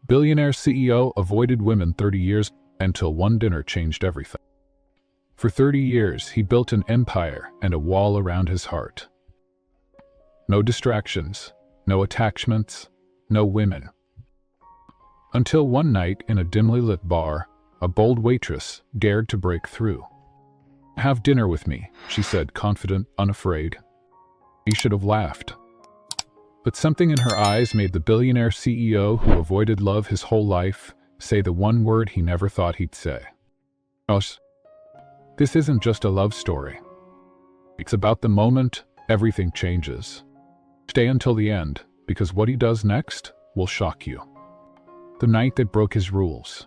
Billionaire CEO avoided women 30 years until one dinner changed everything. For 30 years, he built an empire and a wall around his heart. No distractions, no attachments, no women. Until one night in a dimly lit bar, a bold waitress dared to break through. "Have dinner with me," she said, confident, unafraid. He should have laughed. But something in her eyes made the billionaire CEO who avoided love his whole life say the one word he never thought he'd say. "Us." This isn't just a love story. It's about the moment everything changes. Stay until the end, because what he does next will shock you. The night that broke his rules.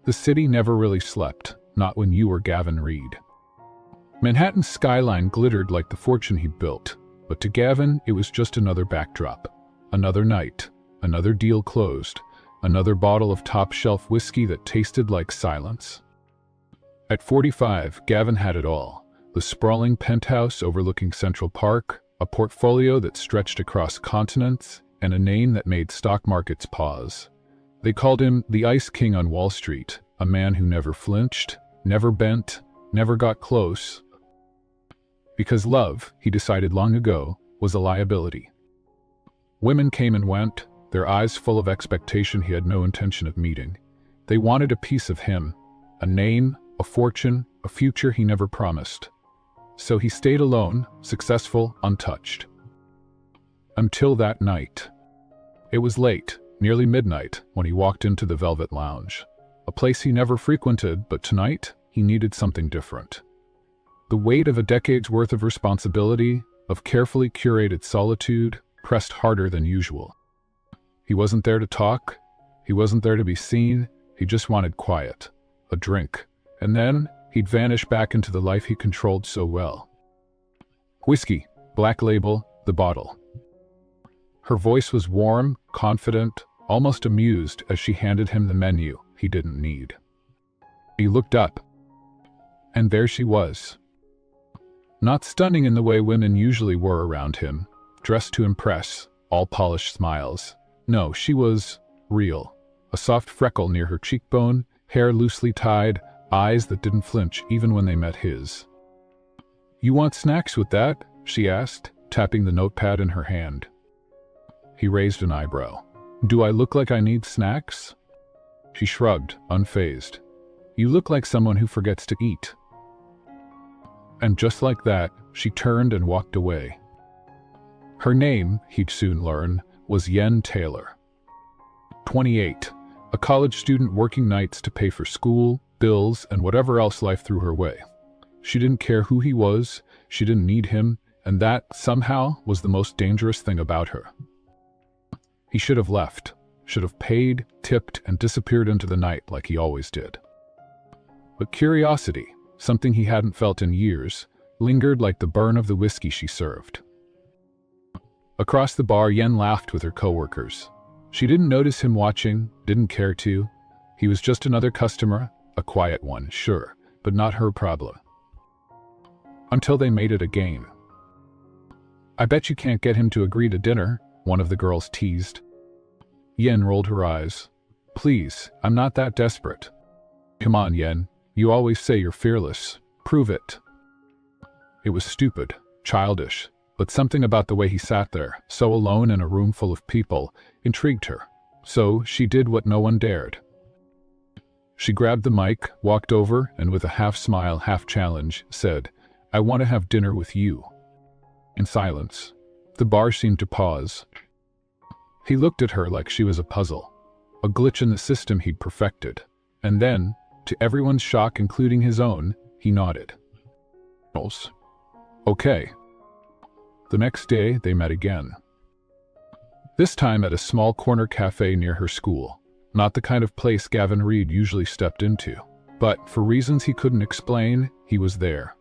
The city never really slept, not when you were Gavin Reed. Manhattan's skyline glittered like the fortune he'd built, but to Gavin it was just another backdrop. Another night, another deal closed, another bottle of top-shelf whiskey that tasted like silence. At 45, Gavin had it all. The sprawling penthouse overlooking Central Park, a portfolio that stretched across continents, and a name that made stock markets pause. They called him the Ice King on Wall Street, a man who never flinched, never bent, never got close. Because love, he decided long ago, was a liability. Women came and went, their eyes full of expectation he had no intention of meeting. They wanted a piece of him, a name, a fortune, a future he never promised. So he stayed alone, successful, untouched. Until that night. It was late, nearly midnight, when he walked into the Velvet Lounge. A place he never frequented, but tonight, he needed something different. The weight of a decade's worth of responsibility, of carefully curated solitude, pressed harder than usual. He wasn't there to talk, he wasn't there to be seen, he just wanted quiet, a drink, and then he'd vanish back into the life he controlled so well. "Whiskey, Black Label, the bottle." Her voice was warm, confident, almost amused as she handed him the menu he didn't need. He looked up, and there she was. Not stunning in the way women usually were around him, dressed to impress, all polished smiles. No, she was real. A soft freckle near her cheekbone, hair loosely tied, eyes that didn't flinch even when they met his. "You want snacks with that?" she asked, tapping the notepad in her hand. He raised an eyebrow. "Do I look like I need snacks?" She shrugged, unfazed. "You look like someone who forgets to eat." And just like that, she turned and walked away. Her name, he'd soon learn, was Yen Taylor. 28, a college student working nights to pay for school, bills, and whatever else life threw her way. She didn't care who he was, she didn't need him, and that, somehow, was the most dangerous thing about her. He should have left, should have paid, tipped, and disappeared into the night like he always did. But curiosity, something he hadn't felt in years, lingered like the burn of the whiskey she served. Across the bar, Yen laughed with her coworkers. She didn't notice him watching, didn't care to. He was just another customer, a quiet one, sure, but not her problem. Until they made it a game. "I bet you can't get him to agree to dinner," one of the girls teased. Yen rolled her eyes. "Please, I'm not that desperate." "Come on, Yen. You always say you're fearless. Prove it." It was stupid, childish, but something about the way he sat there, so alone in a room full of people, intrigued her. So she did what no one dared. She grabbed the mic, walked over, and with a half-smile, half-challenge, said, "I want to have dinner with you." In silence, the bar seemed to pause. He looked at her like she was a puzzle, a glitch in the system he'd perfected, and then, to everyone's shock, including his own, he nodded. "Okay." The next day, they met again. This time at a small corner cafe near her school. Not the kind of place Gavin Reed usually stepped into. But, for reasons he couldn't explain, he was there.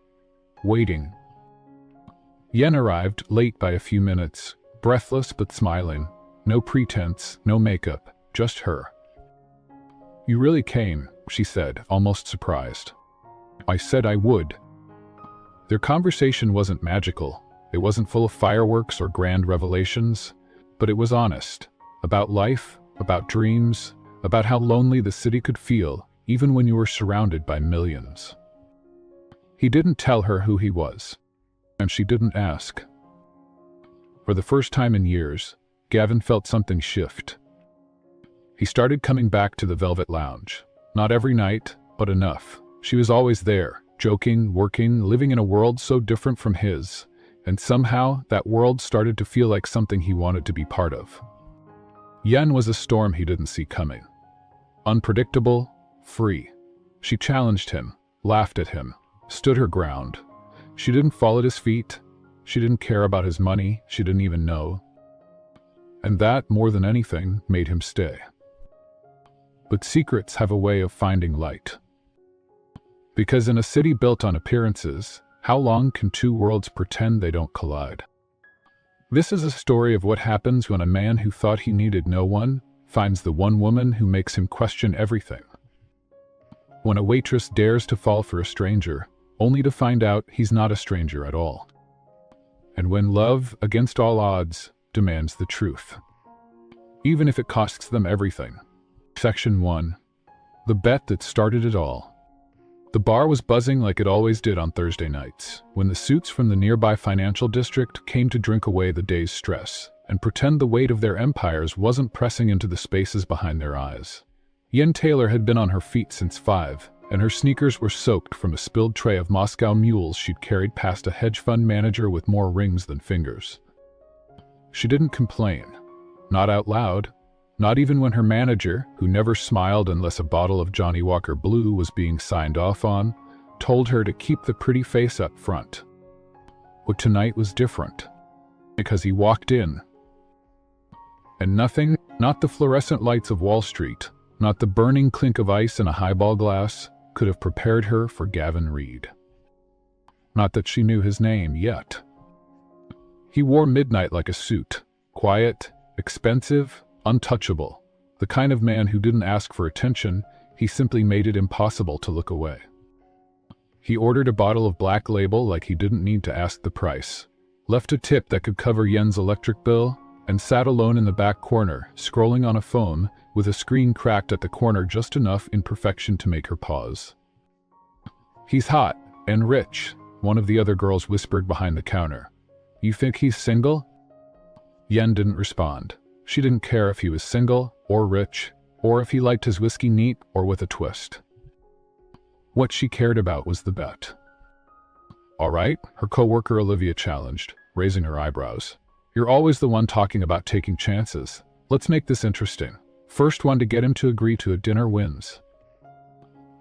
Waiting. Yen arrived, late by a few minutes, breathless but smiling. No pretense, no makeup, just her. "You really came," she said, almost surprised. "I said I would." Their conversation wasn't magical. It wasn't full of fireworks or grand revelations, but it was honest, about life, about dreams, about how lonely the city could feel even when you were surrounded by millions. He didn't tell her who he was, and she didn't ask. For the first time in years, Gavin felt something shift. He started coming back to the Velvet Lounge. Not every night, but enough. She was always there, joking, working, living in a world so different from his, and somehow that world started to feel like something he wanted to be part of. Yen was a storm he didn't see coming. Unpredictable, free. She challenged him, laughed at him, stood her ground. She didn't fall at his feet. She didn't care about his money. She didn't even know. And that, more than anything, made him stay. But secrets have a way of finding light. Because in a city built on appearances, how long can two worlds pretend they don't collide? This is a story of what happens when a man who thought he needed no one finds the one woman who makes him question everything. When a waitress dares to fall for a stranger, only to find out he's not a stranger at all. And when love, against all odds, demands the truth, even if it costs them everything. Section 1. The bet that started it all. The bar was buzzing like it always did on Thursday nights, when the suits from the nearby financial district came to drink away the day's stress and pretend the weight of their empires wasn't pressing into the spaces behind their eyes. Yen Taylor had been on her feet since 5, and her sneakers were soaked from a spilled tray of Moscow mules she'd carried past a hedge fund manager with more rings than fingers. She didn't complain. Not out loud. Not even when her manager, who never smiled unless a bottle of Johnny Walker Blue was being signed off on, told her to keep the pretty face up front. But tonight was different, because he walked in. And nothing, not the fluorescent lights of Wall Street, not the burning clink of ice in a highball glass, could have prepared her for Gavin Reed. Not that she knew his name yet. He wore midnight like a suit, quiet, expensive, untouchable, the kind of man who didn't ask for attention, he simply made it impossible to look away. He ordered a bottle of Black Label like he didn't need to ask the price, left a tip that could cover Yen's electric bill, and sat alone in the back corner, scrolling on a phone, with a screen cracked at the corner just enough imperfection to make her pause. "He's hot and rich," one of the other girls whispered behind the counter. "You think he's single?" Yen didn't respond. She didn't care if he was single, or rich, or if he liked his whiskey neat or with a twist. What she cared about was the bet. "All right," her coworker Olivia challenged, raising her eyebrows. "You're always the one talking about taking chances. Let's make this interesting. First one to get him to agree to a dinner wins."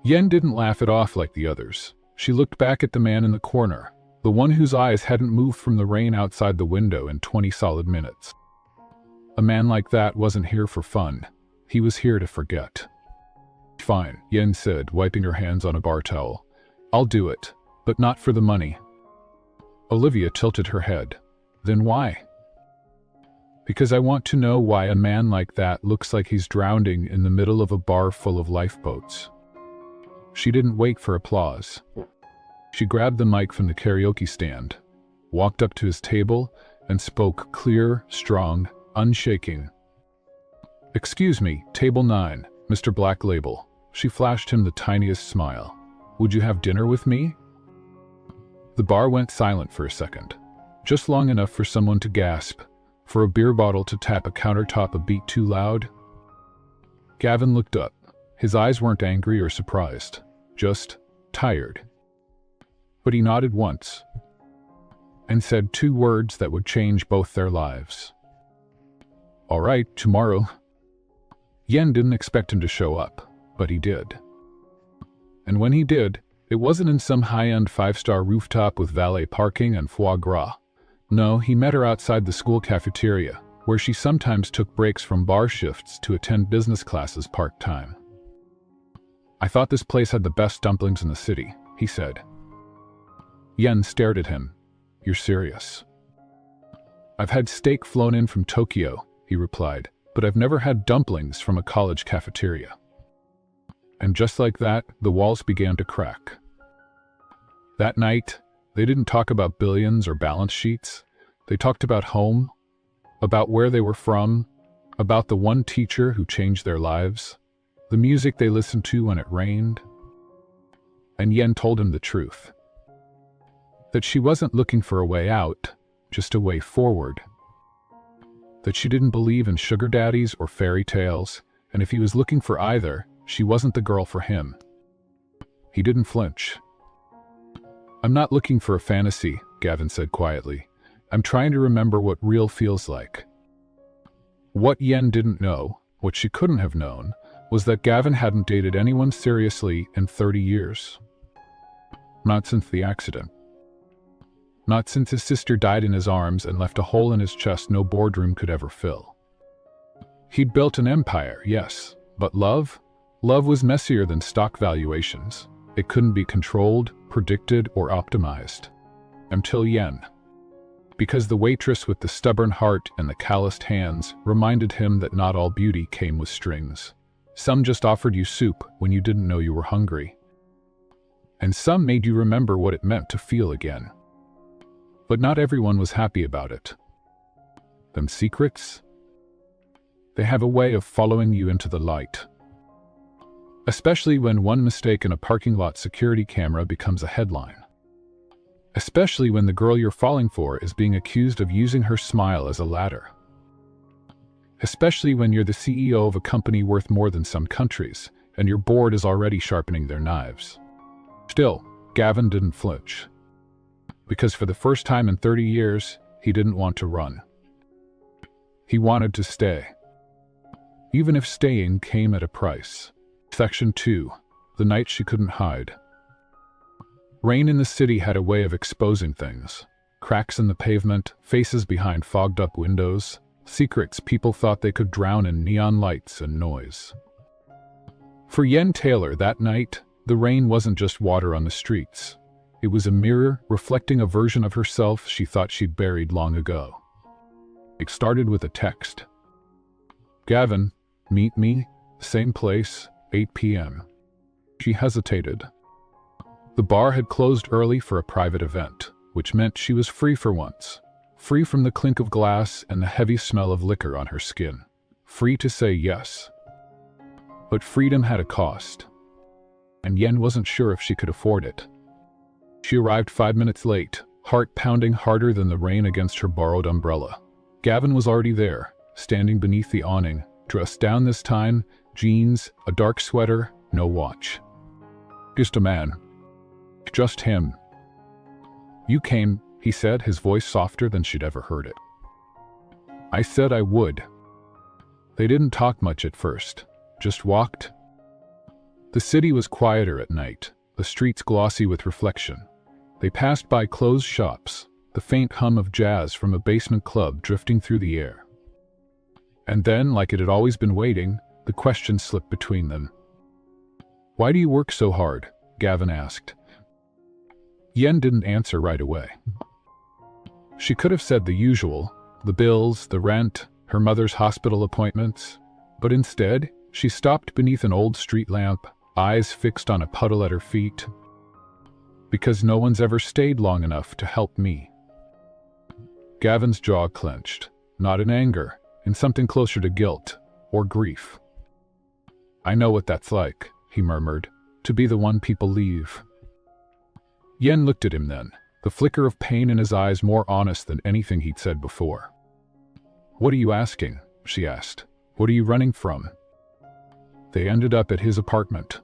Yen didn't laugh it off like the others. She looked back at the man in the corner, the one whose eyes hadn't moved from the rain outside the window in 20 solid minutes. A man like that wasn't here for fun. He was here to forget. "Fine," Yen said, wiping her hands on a bar towel. "I'll do it, but not for the money." Olivia tilted her head. "Then why?" "Because I want to know why a man like that looks like he's drowning in the middle of a bar full of lifeboats." She didn't wait for applause. She grabbed the mic from the karaoke stand, walked up to his table, and spoke clear, strong, unshaking. "Excuse me, table 9, Mr. Black Label." She flashed him the tiniest smile. "Would you have dinner with me?" The bar went silent for a second, just long enough for someone to gasp, for a beer bottle to tap a countertop a beat too loud. Gavin looked up. His eyes weren't angry or surprised, just tired. But he nodded once, and said 2 words that would change both their lives. "All right, tomorrow." Yen didn't expect him to show up, but he did. And when he did, it wasn't in some high-end 5-star rooftop with valet parking and foie gras. No, he met her outside the school cafeteria, where she sometimes took breaks from bar shifts to attend business classes part-time. "I thought this place had the best dumplings in the city," he said. Yen stared at him. "You're serious?" "I've had steak flown in from Tokyo," he replied, "but I've never had dumplings from a college cafeteria." And just like that, the walls began to crack. That night, they didn't talk about billions or balance sheets. They talked about home, about where they were from, About the one teacher who changed their lives, the music they listened to when it rained. And Yen told him the truth. That she wasn't looking for a way out, just a way forward. That she didn't believe in sugar daddies or fairy tales, and if he was looking for either, she wasn't the girl for him. He didn't flinch. "I'm not looking for a fantasy," Gavin said quietly. "I'm trying to remember what real feels like." What Yen didn't know, what she couldn't have known, was that Gavin hadn't dated anyone seriously in 30 years. Not since the accident. Not since his sister died in his arms and left a hole in his chest no boardroom could ever fill. He'd built an empire, yes, but love? Love was messier than stock valuations. It couldn't be controlled, predicted, or optimized. Until Yen. Because the waitress with the stubborn heart and the calloused hands reminded him that not all beauty came with strings. Some just offered you soup when you didn't know you were hungry. And some made you remember what it meant to feel again. But not everyone was happy about it. Them secrets? They have a way of following you into the light. Especially when one mistake in a parking lot security camera becomes a headline. Especially when the girl you're falling for is being accused of using her smile as a ladder. Especially when you're the CEO of a company worth more than some countries, and your board is already sharpening their knives. Still, Gavin didn't flinch. Because for the first time in 30 years, he didn't want to run. He wanted to stay. Even if staying came at a price. Section 2. The night she couldn't hide. Rain in the city had a way of exposing things. Cracks in the pavement, faces behind fogged-up windows, secrets people thought they could drown in neon lights and noise. For Yen Taylor that night, the rain wasn't just water on the streets. It was a mirror reflecting a version of herself she thought she'd buried long ago. It started with a text. "Gavin, meet me, same place, 8 p.m. She hesitated. The bar had closed early for a private event, which meant she was free for once. Free from the clink of glass and the heavy smell of liquor on her skin. Free to say yes. But freedom had a cost. And Yen wasn't sure if she could afford it. She arrived 5 minutes late, heart pounding harder than the rain against her borrowed umbrella. Gavin was already there, standing beneath the awning, dressed down this time, jeans, a dark sweater, no watch. Just a man. Just him. "You came," he said, his voice softer than she'd ever heard it. "I said I would." They didn't talk much at first, just walked. The city was quieter at night, the streets glossy with reflection. They passed by closed shops, the faint hum of jazz from a basement club drifting through the air. And then, like it had always been waiting, the question slipped between them. "Why do you work so hard?" Gavin asked. Yen didn't answer right away. She could have said the usual, the bills, the rent, her mother's hospital appointments, but instead, she stopped beneath an old street lamp, eyes fixed on a puddle at her feet. "Because no one's ever stayed long enough to help me." Gavin's jaw clenched, not in anger, in something closer to guilt or grief. "I know what that's like," he murmured, "to be the one people leave." Yen looked at him then, the flicker of pain in his eyes more honest than anything he'd said before. "What are you asking?" she asked. "What are you running from?" They ended up at his apartment.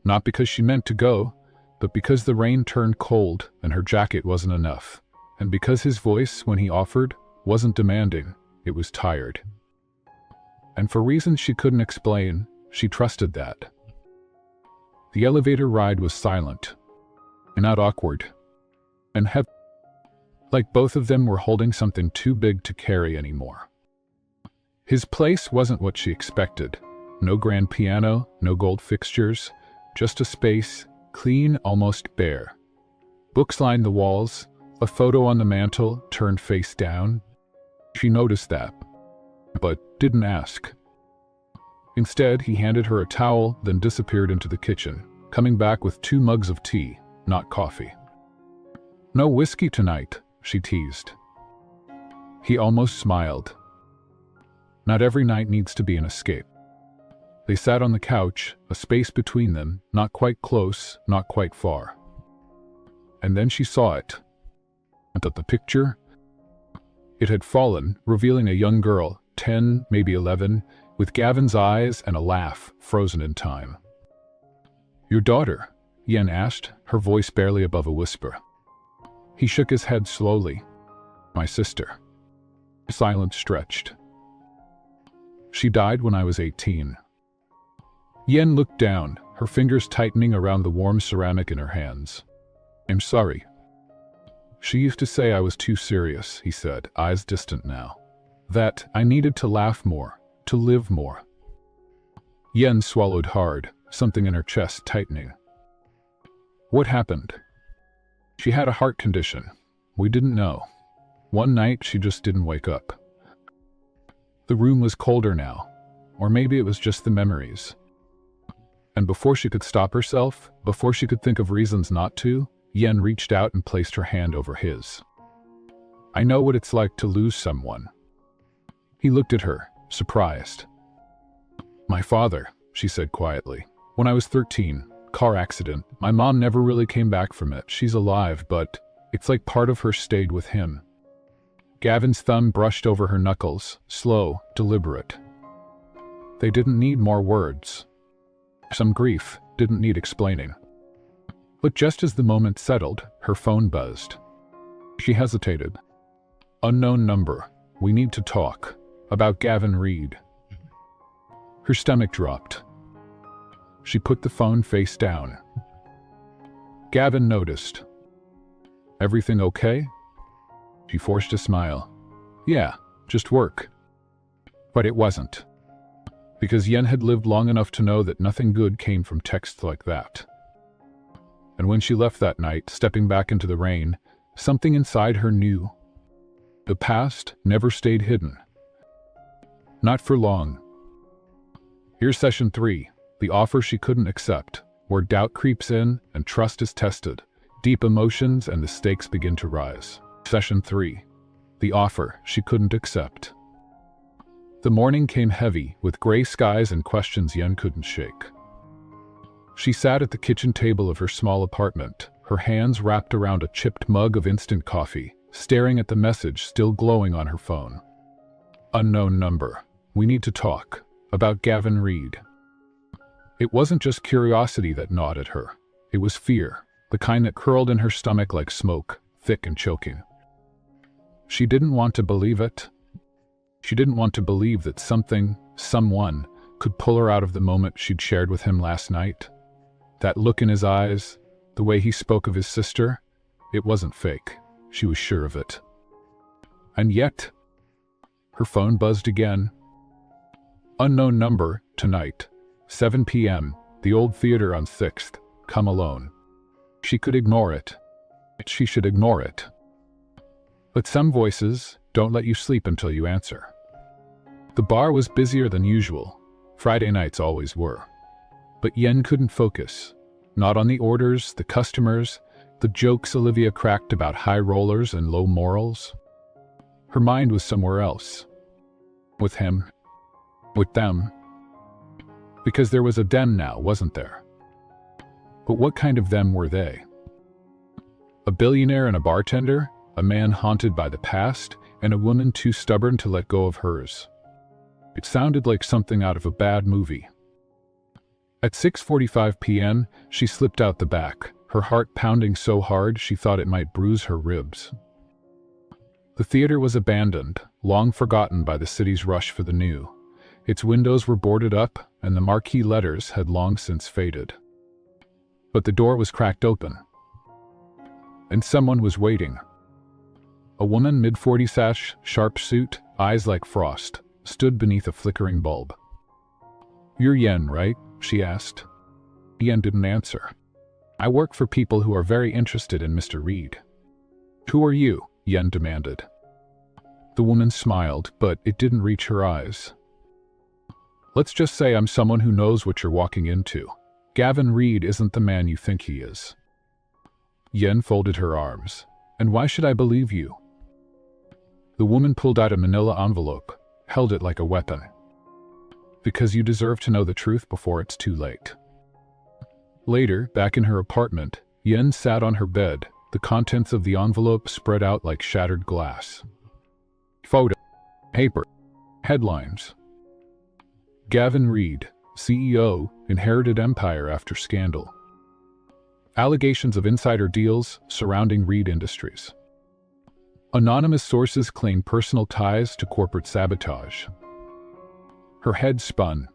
Not because she meant to go, but because the rain turned cold and her jacket wasn't enough, and because his voice, when he offered, wasn't demanding, it was tired. And for reasons she couldn't explain, she trusted that. The elevator ride was silent, not awkward, and heavy, like both of them were holding something too big to carry anymore. His place wasn't what she expected. No grand piano, no gold fixtures, just a space, clean, almost bare. Books lined the walls, a photo on the mantel turned face down. She noticed that, but didn't ask. Instead, he handed her a towel, then disappeared into the kitchen, coming back with 2 mugs of tea, not coffee. "No whiskey tonight," she teased. He almost smiled. Not every night needs to be an escape. They sat on the couch, a space between them, not quite close, not quite far. And then she saw it. And at the picture, it had fallen, revealing a young girl, 10, maybe 11, with Gavin's eyes and a laugh, frozen in time. "Your daughter?" Yen asked, her voice barely above a whisper. He shook his head slowly. "My sister." Silence stretched. "She died when I was 18. Yen looked down, her fingers tightening around the warm ceramic in her hands. "I'm sorry." "She used to say I was too serious," he said, eyes distant now. "That I needed to laugh more, to live more." Yen swallowed hard, something in her chest tightening. "What happened?" "She had a heart condition. We didn't know. One night she just didn't wake up." The room was colder now, or maybe it was just the memories. And before she could stop herself, before she could think of reasons not to, Yen reached out and placed her hand over his. "I know what it's like to lose someone." He looked at her, surprised. "My father," she said quietly. "When I was 13, car accident. My mom never really came back from it. She's alive, but it's like part of her stayed with him." Gavin's thumb brushed over her knuckles, slow, deliberate. They didn't need more words. Some grief didn't need explaining. But just as the moment settled, her phone buzzed. She hesitated. "Unknown number. We need to talk. About Gavin Reed." Her stomach dropped. She put the phone face down. Gavin noticed. "Everything okay?" She forced a smile. "Yeah, just work." But it wasn't. Because Yen had lived long enough to know that nothing good came from texts like that. And when she left that night, stepping back into the rain, something inside her knew. The past never stayed hidden. Not for long. Here's session 3, the offer she couldn't accept, where doubt creeps in and trust is tested, deep emotions and the stakes begin to rise. Session 3, the offer she couldn't accept. The morning came heavy, with gray skies and questions Yen couldn't shake. She sat at the kitchen table of her small apartment, her hands wrapped around a chipped mug of instant coffee, staring at the message still glowing on her phone. "Unknown number. We need to talk. About Gavin Reed." It wasn't just curiosity that gnawed at her. It was fear, the kind that curled in her stomach like smoke, thick and choking. She didn't want to believe it. She didn't want to believe that something, someone, could pull her out of the moment she'd shared with him last night. That look in his eyes, the way he spoke of his sister, it wasn't fake. She was sure of it. And yet, her phone buzzed again. "Unknown number, tonight, 7 p.m., the old theater on 6th, come alone." She could ignore it. She should ignore it. But some voices don't let you sleep until you answer. The bar was busier than usual. Friday nights always were. But Yen couldn't focus. Not on the orders, the customers, the jokes Olivia cracked about high rollers and low morals. Her mind was somewhere else. With him. With them. Because there was a them now, wasn't there? But what kind of them were they? A billionaire and a bartender? A man haunted by the past, and a woman too stubborn to let go of hers. It sounded like something out of a bad movie. At 6:45 p.m., she slipped out the back, her heart pounding so hard she thought it might bruise her ribs. The theater was abandoned, long forgotten by the city's rush for the new. Its windows were boarded up, and the marquee letters had long since faded. But the door was cracked open. And someone was waiting. A woman, mid-40s, sharp suit, eyes like frost, stood beneath a flickering bulb. "You're Yen, right?" she asked. Yen didn't answer. "I work for people who are very interested in Mr. Reed." "Who are you?" Yen demanded. The woman smiled, but it didn't reach her eyes. "Let's just say I'm someone who knows what you're walking into. Gavin Reed isn't the man you think he is." Yen folded her arms. "And why should I believe you?" The woman pulled out a manila envelope. held it like a weapon. Because you deserve to know the truth before it's too late. Later, back in her apartment, Yen sat on her bed, the contents of the envelope spread out like shattered glass. Photo, paper, headlines. Gavin Reed, CEO, inherited empire after scandal. Allegations of insider deals surrounding Reed Industries. Anonymous sources claim personal ties to corporate sabotage. Her head spun.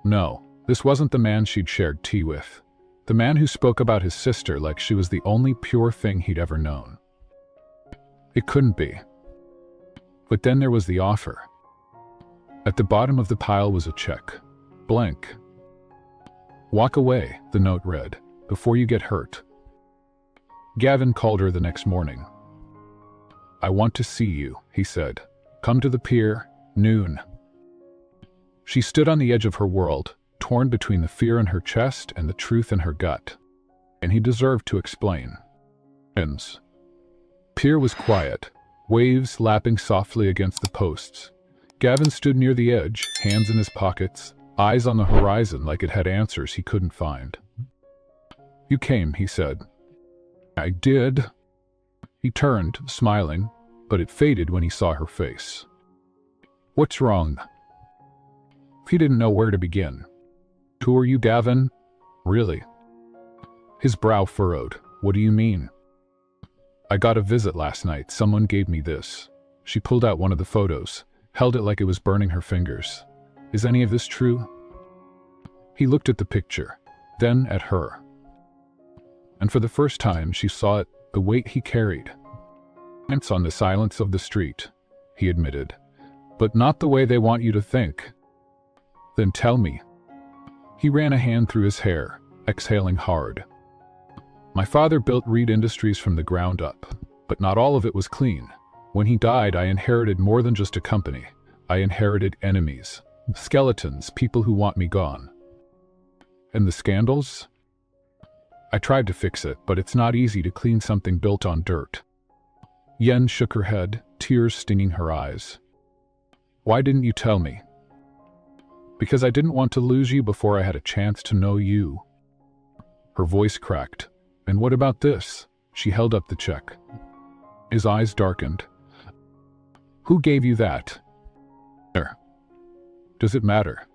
No, this wasn't the man she'd shared tea with. The man who spoke about his sister like she was the only pure thing he'd ever known. It couldn't be. But then there was the offer. At the bottom of the pile was a check. Blank. Walk away, the note read, before you get hurt. Gavin called her the next morning. I want to see you, he said. Come to the pier, noon. She stood on the edge of her world, torn between the fear in her chest and the truth in her gut. And he deserved to explain. Pier was quiet, waves lapping softly against the posts. Gavin stood near the edge, hands in his pockets, eyes on the horizon like it had answers he couldn't find. You came, he said. I did. He turned, smiling, but it faded when he saw her face. What's wrong? He didn't know where to begin. Who are you, Gavin? Really? His brow furrowed. What do you mean? I got a visit last night. Someone gave me this. She pulled out one of the photos, held it like it was burning her fingers. Is any of this true? He looked at the picture, then at her. And for the first time she saw it, the weight he carried. It's on the silence of the street, he admitted. But not the way they want you to think. Then tell me. He ran a hand through his hair, exhaling hard. My father built Reed Industries from the ground up, but not all of it was clean. When he died, I inherited more than just a company. I inherited enemies, skeletons, people who want me gone. And the scandals? I tried to fix it, but it's not easy to clean something built on dirt. Yen shook her head, tears stinging her eyes. Why didn't you tell me? Because I didn't want to lose you before I had a chance to know you. Her voice cracked. And what about this? She held up the check. His eyes darkened. Who gave you that? Does it matter?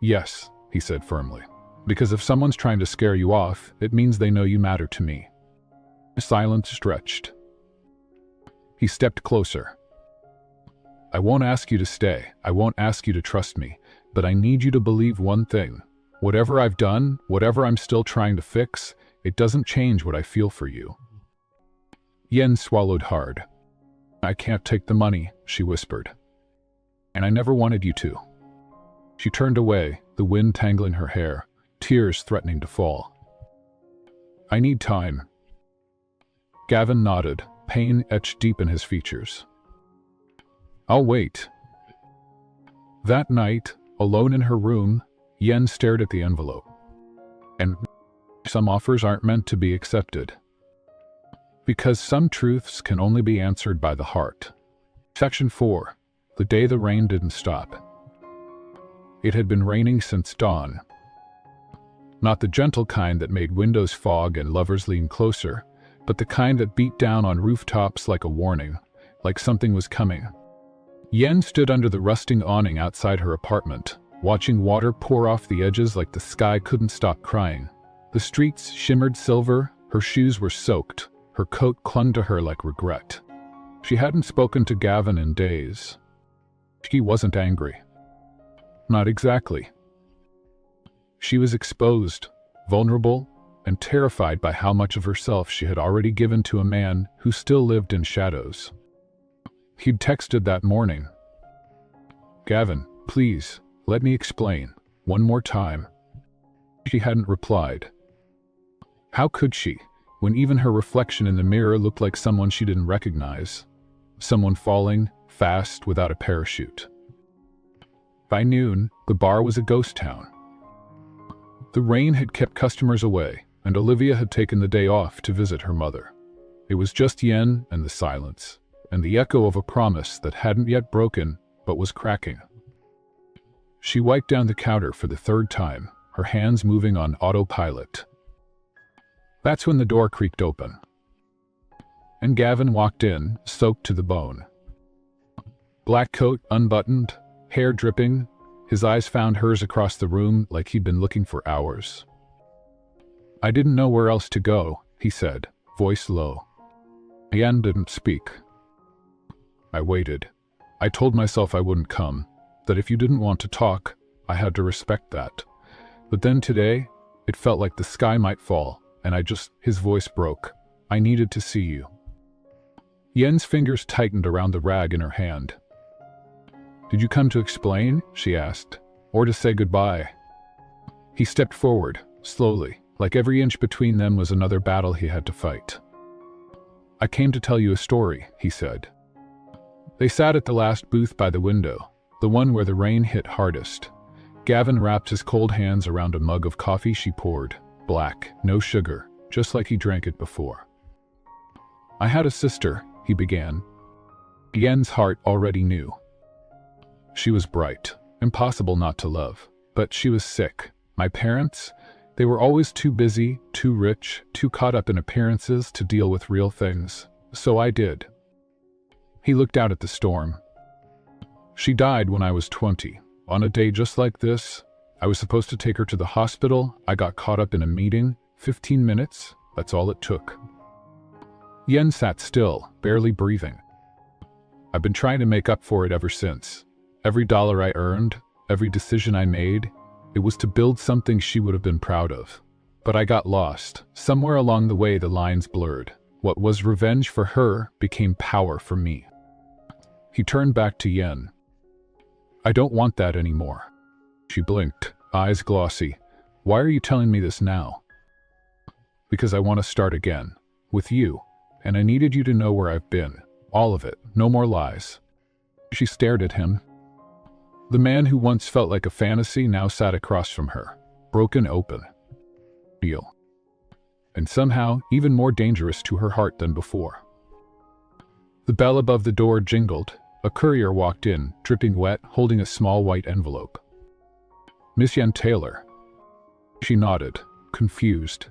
Yes, he said firmly. Because if someone's trying to scare you off, it means they know you matter to me. Silence stretched. He stepped closer. I won't ask you to stay. I won't ask you to trust me. But I need you to believe one thing. Whatever I've done, whatever I'm still trying to fix, it doesn't change what I feel for you. Yen swallowed hard. I can't take the money, she whispered. And I never wanted you to. She turned away, the wind tangling her hair, tears threatening to fall. I need time. Gavin nodded, pain etched deep in his features. I'll wait. That night, alone in her room, Yen stared at the envelope. And some offers aren't meant to be accepted. Because some truths can only be answered by the heart. Section 4. The day the rain didn't stop. It had been raining since dawn. Not the gentle kind that made windows fog and lovers lean closer, but the kind that beat down on rooftops like a warning, like something was coming. Yen stood under the rusting awning outside her apartment, watching water pour off the edges like the sky couldn't stop crying. The streets shimmered silver, her shoes were soaked, her coat clung to her like regret. She hadn't spoken to Gavin in days. She wasn't angry. Not exactly. She was exposed, vulnerable, and terrified by how much of herself she had already given to a man who still lived in shadows. He'd texted that morning. Gavin, please, let me explain, one more time. She hadn't replied. How could she, when even her reflection in the mirror looked like someone she didn't recognize? Someone falling, fast, without a parachute. By noon, the bar was a ghost town. The rain had kept customers away, and Olivia had taken the day off to visit her mother. It was just Yen and the silence. and the echo of a promise that hadn't yet broken but was cracking. She wiped down the counter for the third time, her hands moving on autopilot. That's when the door creaked open, and Gavin walked in, soaked to the bone. Black coat unbuttoned, hair dripping, his eyes found hers across the room like he'd been looking for hours. "I didn't know where else to go," he said, voice low. Yen didn't speak. I waited. I told myself I wouldn't come, that if you didn't want to talk, I had to respect that. But then today, it felt like the sky might fall, and his voice broke. "I needed to see you." Yen's fingers tightened around the rag in her hand. "Did you come to explain?" she asked. "Or to say goodbye?" He stepped forward, slowly, like every inch between them was another battle he had to fight. "I came to tell you a story," he said. They sat at the last booth by the window, the one where the rain hit hardest. Gavin wrapped his cold hands around a mug of coffee she poured, black, no sugar, just like he drank it before. "I had a sister," he began. Yen's heart already knew. She was bright, impossible not to love, but she was sick. My parents, they were always too busy, too rich, too caught up in appearances to deal with real things. So I did. He looked out at the storm. "She died when I was 20. On a day just like this, I was supposed to take her to the hospital. I got caught up in a meeting. 15 minutes, that's all it took." Yen sat still, barely breathing. "I've been trying to make up for it ever since. Every dollar I earned, every decision I made, it was to build something she would have been proud of. But I got lost. Somewhere along the way the lines blurred. What was revenge for her became power for me." He turned back to Yen. "I don't want that anymore." She blinked, eyes glossy. "Why are you telling me this now?" "Because I want to start again. With you. And I needed you to know where I've been. All of it. No more lies." She stared at him. The man who once felt like a fantasy now sat across from her, broken open. Real. And somehow even more dangerous to her heart than before. The bell above the door jingled. A courier walked in, dripping wet, holding a small white envelope. "Miss Yen Taylor." She nodded, confused.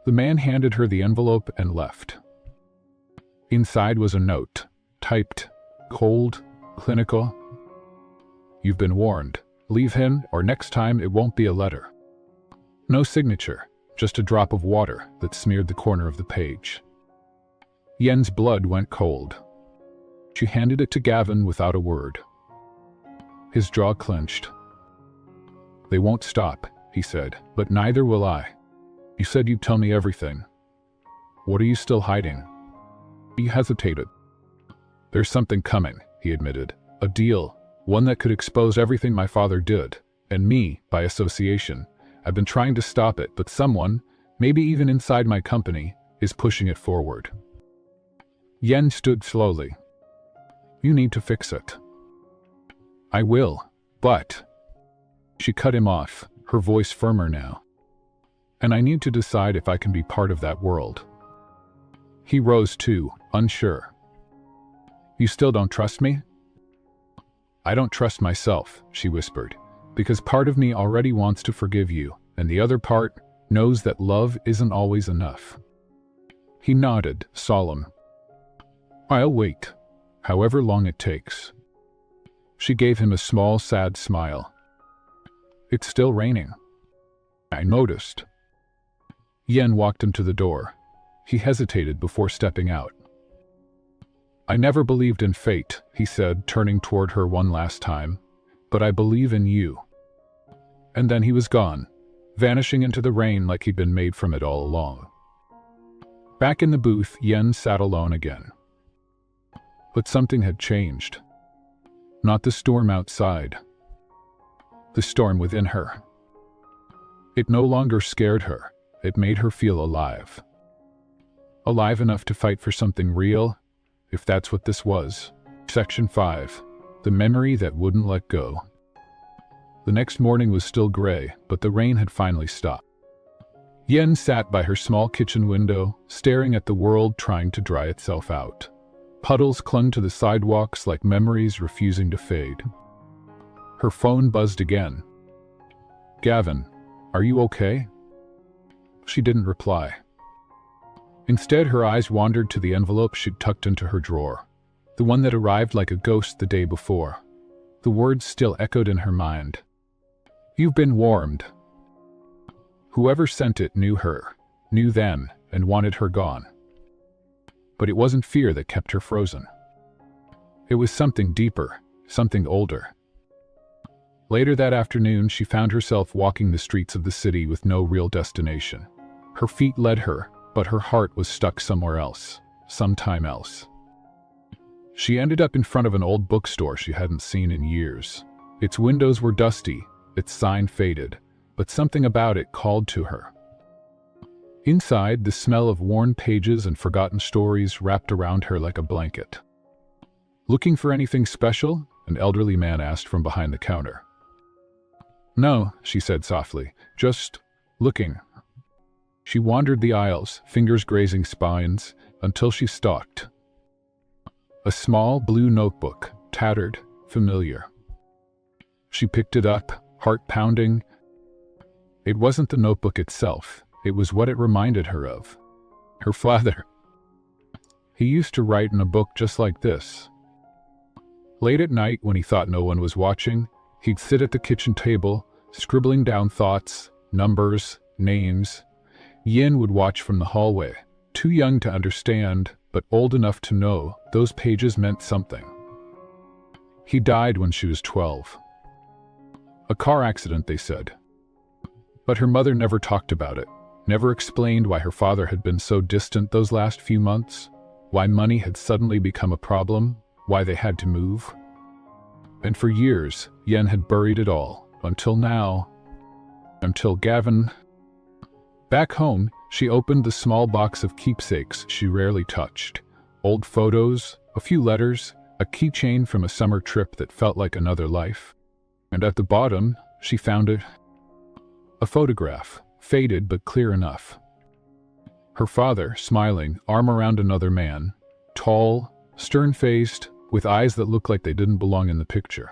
The man handed her the envelope and left. Inside was a note, typed, cold, clinical. "You've been warned. Leave him, or next time it won't be a letter." No signature, just a drop of water that smeared the corner of the page. Yen's blood went cold. She handed it to Gavin without a word. His jaw clenched. "They won't stop," he said, "but neither will I. You said you'd tell me everything. What are you still hiding?" He hesitated. "There's something coming," he admitted. "A deal, one that could expose everything my father did, and me, by association. I've been trying to stop it, but someone, maybe even inside my company, is pushing it forward." Yen stood slowly. "You need to fix it." "I will, but..." She cut him off, her voice firmer now. "And I need to decide if I can be part of that world." He rose too, unsure. "You still don't trust me?" "I don't trust myself," she whispered, "because part of me already wants to forgive you, and the other part knows that love isn't always enough." He nodded, solemn. "I'll wait, however long it takes." She gave him a small, sad smile. "It's still raining." "I noticed." Yen walked him to the door. He hesitated before stepping out. "I never believed in fate," he said, turning toward her one last time, "but I believe in you." And then he was gone, vanishing into the rain like he'd been made from it all along. Back in the booth, Yen sat alone again. But something had changed. Not the storm outside. The storm within her. It no longer scared her. It made her feel alive. Alive enough to fight for something real, if that's what this was. Section 5. The memory that wouldn't let go. The next morning was still gray, but the rain had finally stopped. Yen sat by her small kitchen window, staring at the world trying to dry itself out. Puddles clung to the sidewalks like memories refusing to fade. Her phone buzzed again. "Gavin, are you okay?" She didn't reply. Instead, her eyes wandered to the envelope she'd tucked into her drawer, the one that arrived like a ghost the day before. The words still echoed in her mind. "You've been warned." Whoever sent it knew her, knew then, and wanted her gone. But it wasn't fear that kept her frozen. It was something deeper, something older. Later that afternoon, she found herself walking the streets of the city with no real destination. Her feet led her, but her heart was stuck somewhere else, sometime else. She ended up in front of an old bookstore she hadn't seen in years. Its windows were dusty, its sign faded, but something about it called to her. Inside, the smell of worn pages and forgotten stories wrapped around her like a blanket. "Looking for anything special?" an elderly man asked from behind the counter. "No," she said softly, "just looking." She wandered the aisles, fingers grazing spines, until she stalked. A small blue notebook, tattered, familiar. She picked it up, heart pounding. It wasn't the notebook itself, it was what it reminded her of. Her father. He used to write in a book just like this. Late at night, when he thought no one was watching, he'd sit at the kitchen table, scribbling down thoughts, numbers, names. Yin would watch from the hallway, too young to understand, but old enough to know those pages meant something. He died when she was 12. A car accident, they said. But her mother never talked about it, never explained why her father had been so distant those last few months, why money had suddenly become a problem, why they had to move. And for years, Yen had buried it all, until now. Until Gavin. Back home, she opened the small box of keepsakes she rarely touched. Old photos, a few letters, a keychain from a summer trip that felt like another life. And at the bottom, she found a photograph, faded but clear enough. Her father, smiling, arm around another man, tall, stern-faced, with eyes that looked like they didn't belong in the picture.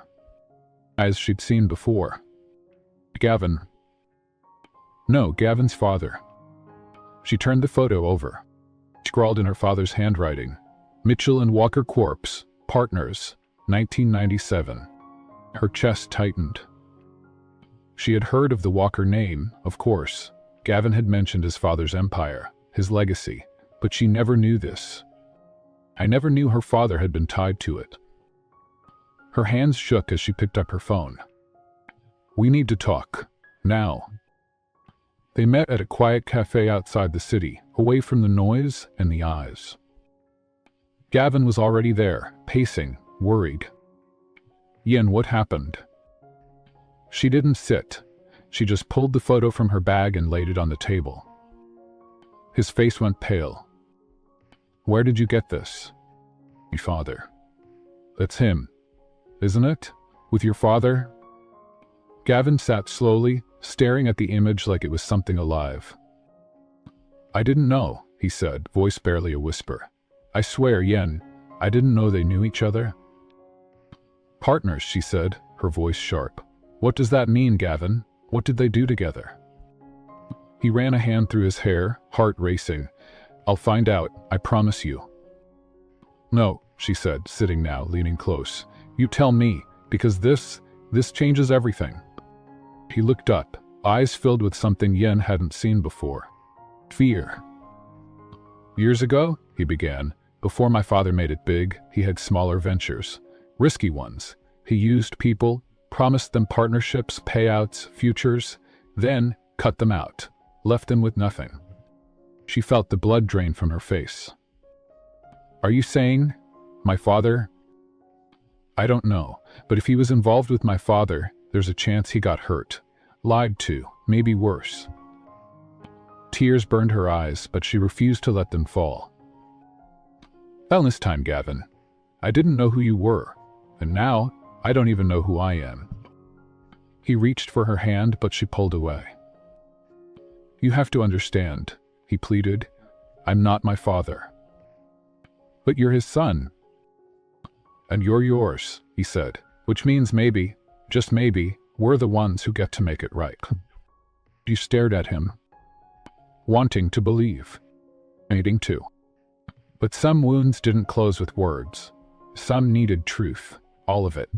Eyes she'd seen before. Gavin. No, Gavin's father. She turned the photo over. Scrawled in her father's handwriting, "Mitchell and Walker Corpse, Partners, 1997. Her chest tightened. She had heard of the Walker name, of course. Gavin had mentioned his father's empire, his legacy, but she never knew this. I never knew her father had been tied to it. Her hands shook as she picked up her phone. "We need to talk. Now." They met at a quiet cafe outside the city, away from the noise and the eyes. Gavin was already there, pacing, worried. "Yen, what happened?" She didn't sit. She just pulled the photo from her bag and laid it on the table. His face went pale. "Where did you get this?" "My father." "That's him, isn't it? With your father?" Gavin sat slowly, staring at the image like it was something alive. "I didn't know," he said, voice barely a whisper. "I swear, Yen, I didn't know they knew each other." "Partners," she said, her voice sharp. "What does that mean, Gavin? What did they do together?" He ran a hand through his hair, heart racing. "I'll find out, I promise you." "No," she said, sitting now, leaning close. "You tell me, because this changes everything." He looked up, eyes filled with something Yen hadn't seen before. Fear. "Years ago," he began, "before my father made it big, he had smaller ventures. Risky ones. He used people, promised them partnerships, payouts, futures, then cut them out, left them with nothing." She felt the blood drain from her face. "Are you saying my father?" "I don't know, but if he was involved with my father, there's a chance he got hurt. Lied to, maybe worse." Tears burned her eyes, but she refused to let them fall. "Wellness time, Gavin. I didn't know who you were, and now I don't even know who I am." He reached for her hand, but she pulled away. "You have to understand," he pleaded. "I'm not my father." "But you're his son," And you're yours, he said, which means maybe, just maybe, we're the ones who get to make it right. You stared at him, wanting to believe, needing to. But some wounds didn't close with words. Some needed truth, all of it.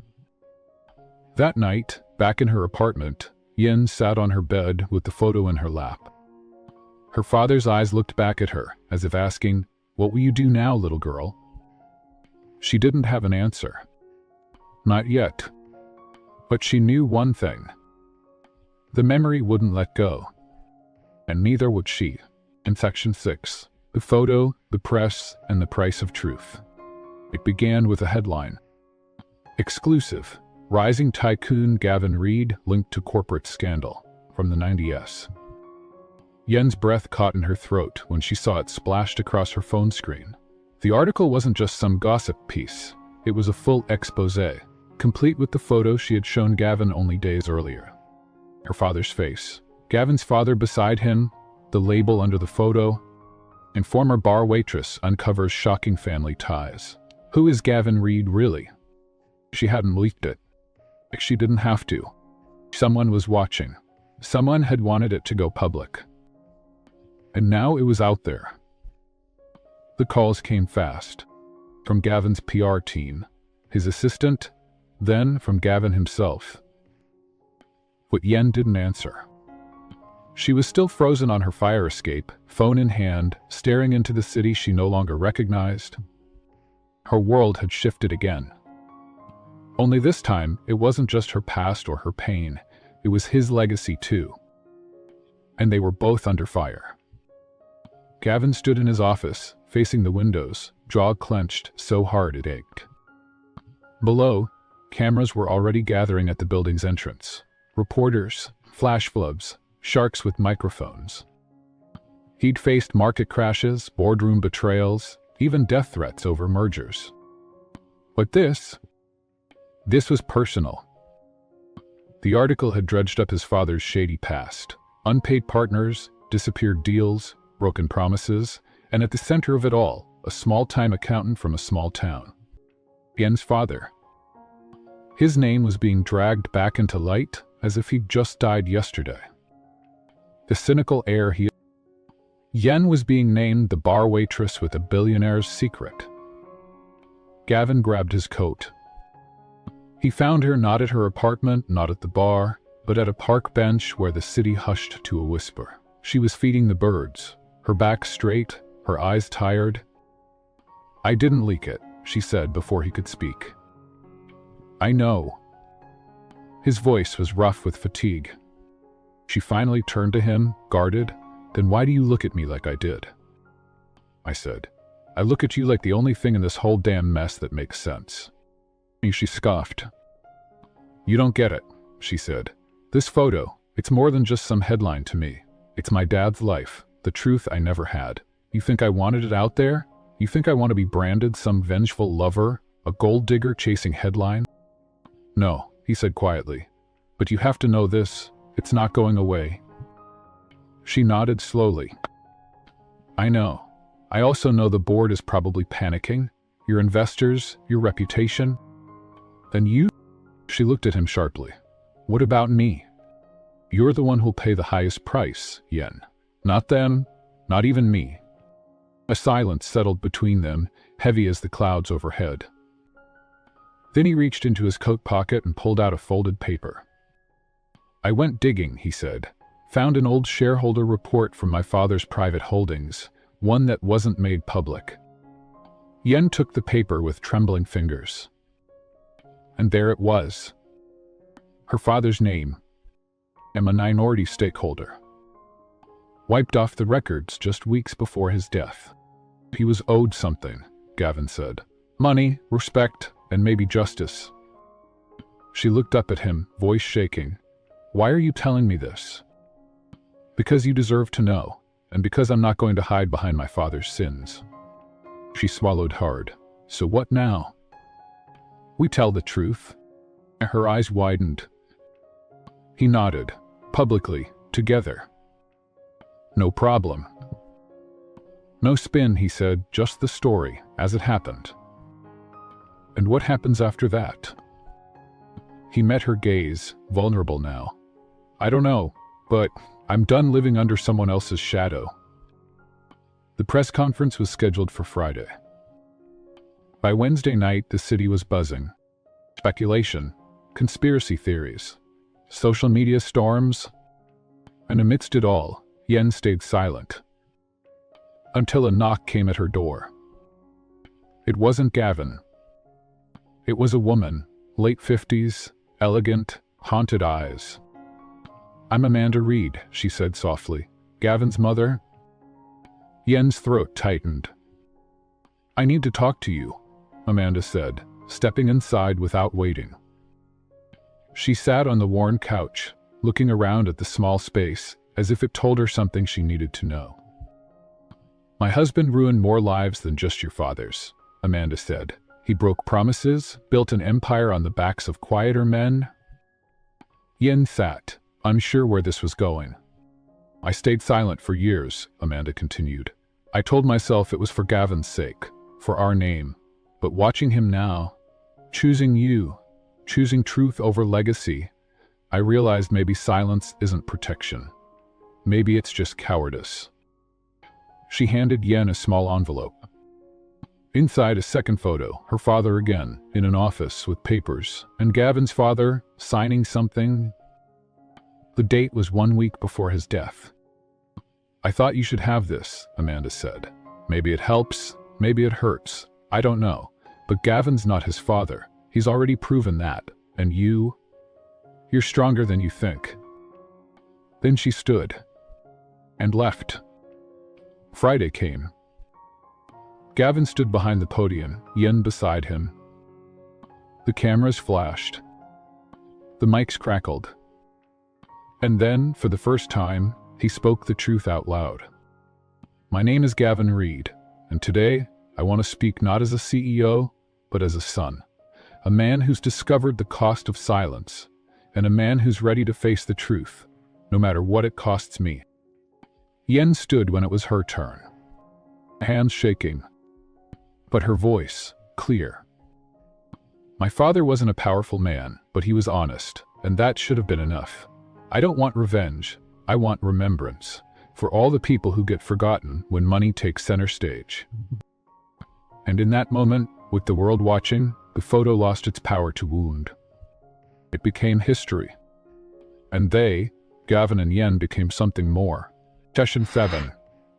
That night, back in her apartment, Yin sat on her bed with the photo in her lap. Her father's eyes looked back at her, as if asking, "What will you do now, little girl?" She didn't have an answer. Not yet. But she knew one thing. The memory wouldn't let go. And neither would she. In Section 6, the photo, the press, and the price of truth. It began with a headline. Exclusive. Rising tycoon Gavin Reed linked to corporate scandal. From the 90s. Yen's breath caught in her throat when she saw it splashed across her phone screen. The article wasn't just some gossip piece. It was a full exposé, complete with the photo she had shown Gavin only days earlier. Her father's face. Gavin's father beside him, the label under the photo, and former bar waitress uncovers shocking family ties. Who is Gavin Reed really? She hadn't leaked it. She didn't have to. Someone was watching. Someone had wanted it to go public. And now it was out there. The calls came fast. From Gavin's PR team, his assistant, then from Gavin himself. But Yen didn't answer. She was still frozen on her fire escape, phone in hand, staring into the city she no longer recognized. Her world had shifted again. Only this time, it wasn't just her past or her pain. It was his legacy too. And they were both under fire. Gavin stood in his office, facing the windows, jaw clenched so hard it ached. Below, cameras were already gathering at the building's entrance. Reporters, flash floods, sharks with microphones. He'd faced market crashes, boardroom betrayals, even death threats over mergers. But this was personal. The article had dredged up his father's shady past. Unpaid partners, disappeared deals, broken promises, and at the center of it all, a small-time accountant from a small town. Yen's father. His name was being dragged back into light as if he'd just died yesterday. The cynical heir Yen was being named the bar waitress with a billionaire's secret. Gavin grabbed his coat. He found her not at her apartment, not at the bar, but at a park bench where the city hushed to a whisper. She was feeding the birds, her back straight, her eyes tired. "I didn't leak it," she said before he could speak. "I know." His voice was rough with fatigue. She finally turned to him, guarded. "Then why do you look at me like I did?" I said. "I look at you like the only thing in this whole damn mess that makes sense." She scoffed. "You don't get it," she said. "This photo, it's more than just some headline to me. It's my dad's life, the truth I never had. You think I wanted it out there? You think I want to be branded some vengeful lover, a gold digger chasing headline?" "No," he said quietly. "But you have to know this, it's not going away." She nodded slowly. "I know. I also know the board is probably panicking. Your investors, your reputation. Then you?" She looked at him sharply. "What about me? You're the one who'll pay the highest price, Yen. Not them, not even me." A silence settled between them, heavy as the clouds overhead. Then he reached into his coat pocket and pulled out a folded paper. "I went digging," he said. "Found an old shareholder report from my father's private holdings, one that wasn't made public." Yen took the paper with trembling fingers. And there it was. Her father's name. And a minority stakeholder. Wiped off the records just weeks before his death. He was owed something, Gavin said. Money, respect, and maybe justice. She looked up at him, voice shaking. "Why are you telling me this?" "Because you deserve to know, and because I'm not going to hide behind my father's sins." She swallowed hard. "So what now?" "We tell the truth." Her eyes widened. He nodded, publicly, together. "No problem." "No spin," he said, "just the story, as it happened." And what happens after that? He met her gaze, vulnerable now. I don't know, but I'm done living under someone else's shadow. The press conference was scheduled for Friday. By Wednesday night, the city was buzzing. Speculation, conspiracy theories, social media storms, and amidst it all, Yen stayed silent. Until a knock came at her door. It wasn't Gavin. It was a woman, late 50s, elegant, haunted eyes. I'm Amanda Reed, she said softly. Gavin's mother? Yen's throat tightened. I need to talk to you, Amanda said, stepping inside without waiting. She sat on the worn couch, looking around at the small space, as if it told her something she needed to know. My husband ruined more lives than just your father's, Amanda said. He broke promises, built an empire on the backs of quieter men. Yen sat, unsure where this was going. I stayed silent for years, Amanda continued. I told myself it was for Gavin's sake, for our name. But watching him now, choosing you, choosing truth over legacy, I realized maybe silence isn't protection. Maybe it's just cowardice. She handed Yen a small envelope. Inside a second photo, her father again, in an office with papers, and Gavin's father, signing something. The date was 1 week before his death. I thought you should have this, Amanda said. Maybe it helps, maybe it hurts, I don't know. But Gavin's not his father. He's already proven that. And you're stronger than you think. Then she stood and left. Friday came. Gavin stood behind the podium, Yen beside him. The cameras flashed. The mics crackled. And then, for the first time, he spoke the truth out loud. My name is Gavin Reed, and today I want to speak not as a CEO, but as a son. A man who's discovered the cost of silence, and a man who's ready to face the truth, no matter what it costs me. Yen stood when it was her turn. Hands shaking, but her voice clear. My father wasn't a powerful man, but he was honest, and that should have been enough. I don't want revenge, I want remembrance, for all the people who get forgotten when money takes center stage. And in that moment, with the world watching, the photo lost its power to wound. It became history. And they, Gavin and Yen, became something more. Session 7.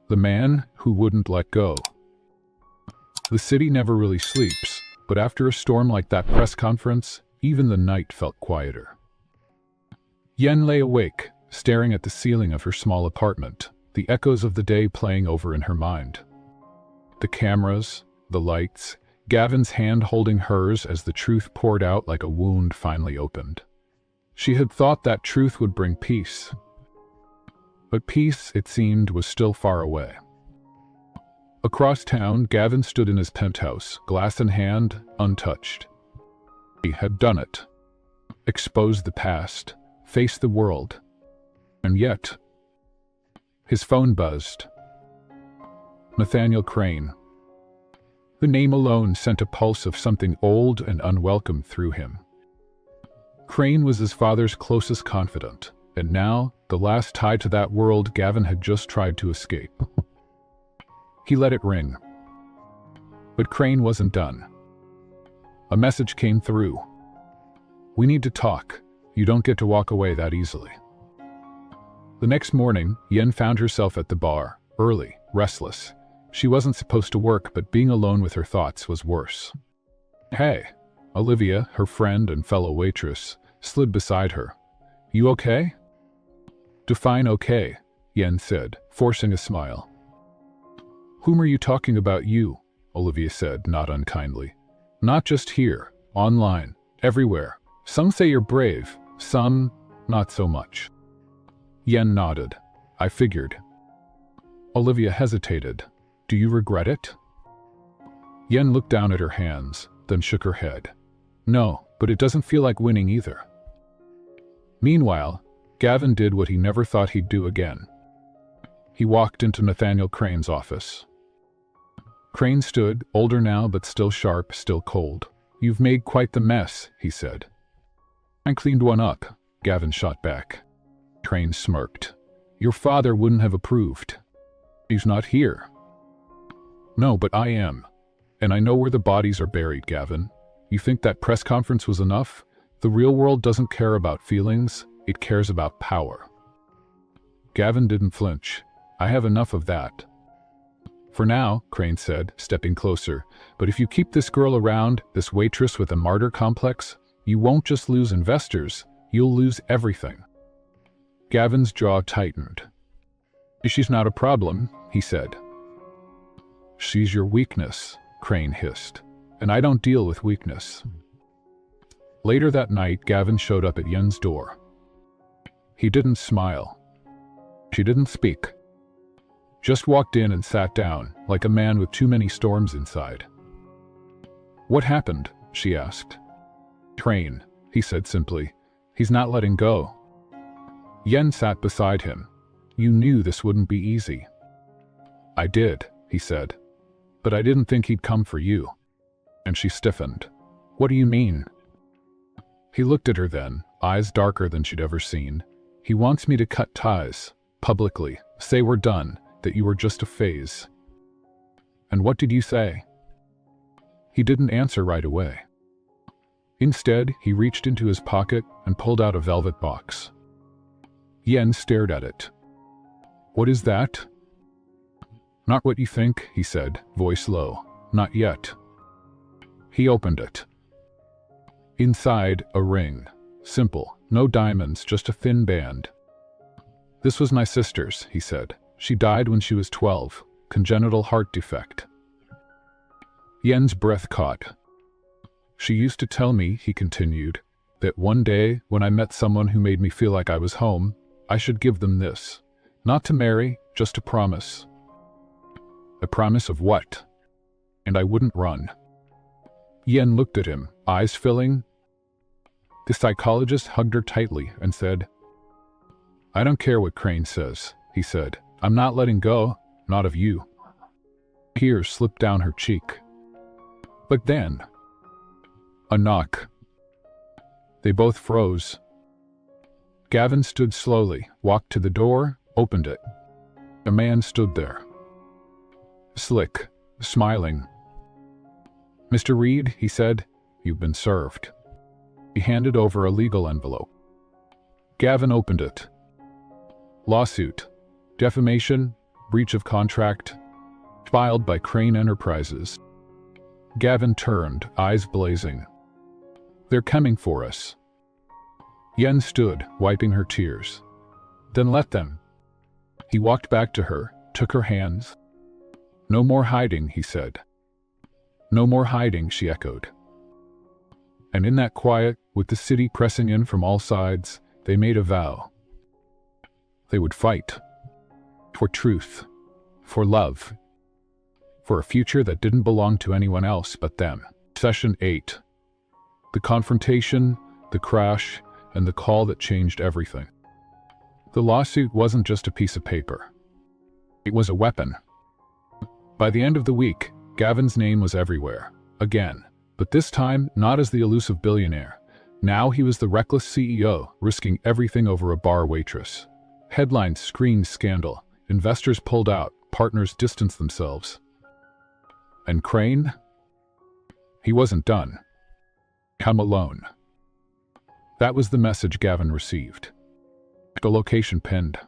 The man who wouldn't let go. The city never really sleeps, but after a storm like that press conference, even the night felt quieter. Yen lay awake, staring at the ceiling of her small apartment, the echoes of the day playing over in her mind. The cameras, the lights, Gavin's hand holding hers as the truth poured out like a wound finally opened. She had thought that truth would bring peace. But peace, it seemed, was still far away. Across town, Gavin stood in his penthouse, glass in hand, untouched. He had done it. Exposed the past, faced the world. And yet, his phone buzzed. Nathaniel Crane. The name alone sent a pulse of something old and unwelcome through him. Crane was his father's closest confidant, and now, the last tie to that world Gavin had just tried to escape. He let it ring. But Crane wasn't done. A message came through. We need to talk. You don't get to walk away that easily. The next morning, Yen found herself at the bar, early, restless. She wasn't supposed to work, but being alone with her thoughts was worse. Hey, Olivia, her friend and fellow waitress, slid beside her. You okay? Define okay, Yen said, forcing a smile. Whom are you talking about, you? Olivia said, not unkindly. Not just here, online, everywhere. Some say you're brave, some not so much. Yen nodded. I figured. Olivia hesitated. Do you regret it? Yen looked down at her hands, then shook her head. No, but it doesn't feel like winning either. Meanwhile, Gavin did what he never thought he'd do again. He walked into Nathaniel Crane's office. Crane stood, older now but still sharp, still cold. You've made quite the mess, he said. I cleaned one up, Gavin shot back. Crane smirked. Your father wouldn't have approved. He's not here. No, but I am. And I know where the bodies are buried, Gavin. You think that press conference was enough? The real world doesn't care about feelings, it cares about power. Gavin didn't flinch. I have enough of that. For now, Crane said, stepping closer, but if you keep this girl around, this waitress with a martyr complex, you won't just lose investors, you'll lose everything. Gavin's jaw tightened. She's not a problem, he said. She's your weakness, Crane hissed, and I don't deal with weakness. Later that night, Gavin showed up at Yen's door. He didn't smile. She didn't speak. Just walked in and sat down, like a man with too many storms inside. What happened? She asked. Crane, he said simply. He's not letting go. Yen sat beside him. You knew this wouldn't be easy. I did, he said. But I didn't think he'd come for you. And she stiffened. What do you mean? He looked at her then, eyes darker than she'd ever seen. He wants me to cut ties, publicly, say we're done, that you were just a phase. And what did you say? He didn't answer right away. Instead, he reached into his pocket and pulled out a velvet box. Yen stared at it. What is that? Not what you think, he said, voice low. Not yet. He opened it. Inside, a ring. Simple, no diamonds, just a thin band. This was my sister's, he said. She died when she was 12, congenital heart defect. Yen's breath caught. She used to tell me, he continued, that one day, when I met someone who made me feel like I was home, I should give them this. Not to marry, just a promise. A promise of what? And I wouldn't run. Yen looked at him, eyes filling. The psychologist hugged her tightly and said, I don't care what Crane says, he said. I'm not letting go, not of you. Tears slipped down her cheek. But then, a knock. They both froze. Gavin stood slowly, walked to the door, opened it. A man stood there. Slick, smiling. Mr. Reed, he said, you've been served. He handed over a legal envelope. Gavin opened it. Lawsuit. Defamation, breach of contract, filed by Crane Enterprises. Gavin turned, eyes blazing. They're coming for us. Yen stood, wiping her tears. Then let them. He walked back to her, took her hands. No more hiding, he said. No more hiding, she echoed. And in that quiet, with the city pressing in from all sides, they made a vow. They would fight. For truth. For love. For a future that didn't belong to anyone else but them. Session 8. The confrontation, the crash, and the call that changed everything. The lawsuit wasn't just a piece of paper. It was a weapon. By the end of the week, Gavin's name was everywhere. Again. But this time, not as the elusive billionaire. Now he was the reckless CEO, risking everything over a bar waitress. Headlines screamed scandal. Investors pulled out. Partners distanced themselves. And Crane? He wasn't done. Come alone. That was the message Gavin received. The location pinned.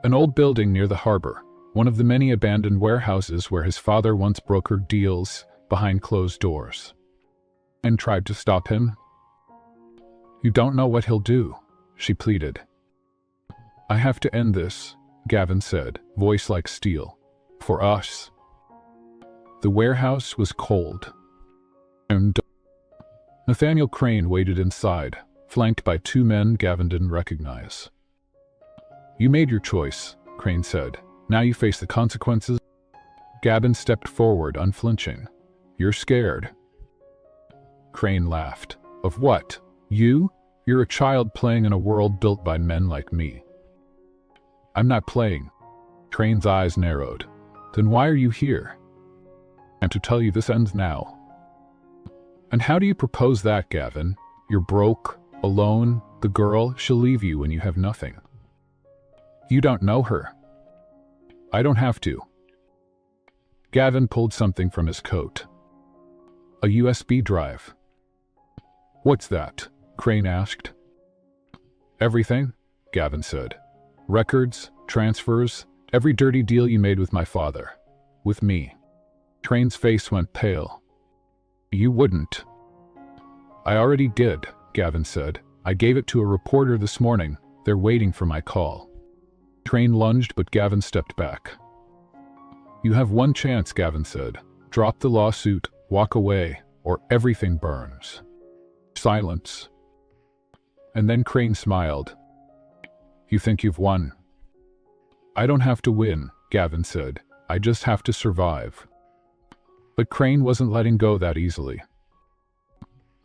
An old building near the harbor, one of the many abandoned warehouses where his father once brokered deals behind closed doors. And tried to stop him. You don't know what he'll do, she pleaded. I have to end this, Gavin said, voice like steel. For us. The warehouse was cold. And Nathaniel Crane waited inside, flanked by two men Gavin didn't recognize. You made your choice, Crane said. Now you face the consequences. Gavin stepped forward, unflinching. You're scared. Crane laughed. Of what? You? You're a child playing in a world built by men like me. I'm not playing. Crane's eyes narrowed. Then why are you here? And to tell you this ends now. And how do you propose that, Gavin? You're broke, alone, the girl, she'll leave you when you have nothing. You don't know her. I don't have to. Gavin pulled something from his coat. A USB drive. What's that? Crane asked. Everything, Gavin said. Records, transfers, every dirty deal you made with my father. With me. Crane's face went pale. You wouldn't. I already did, Gavin said. I gave it to a reporter this morning. They're waiting for my call. Crane lunged, but Gavin stepped back. You have one chance, Gavin said. Drop the lawsuit, walk away, or everything burns. Silence. And then Crane smiled. You think you've won? I don't have to win, Gavin said. I just have to survive. But Crane wasn't letting go that easily.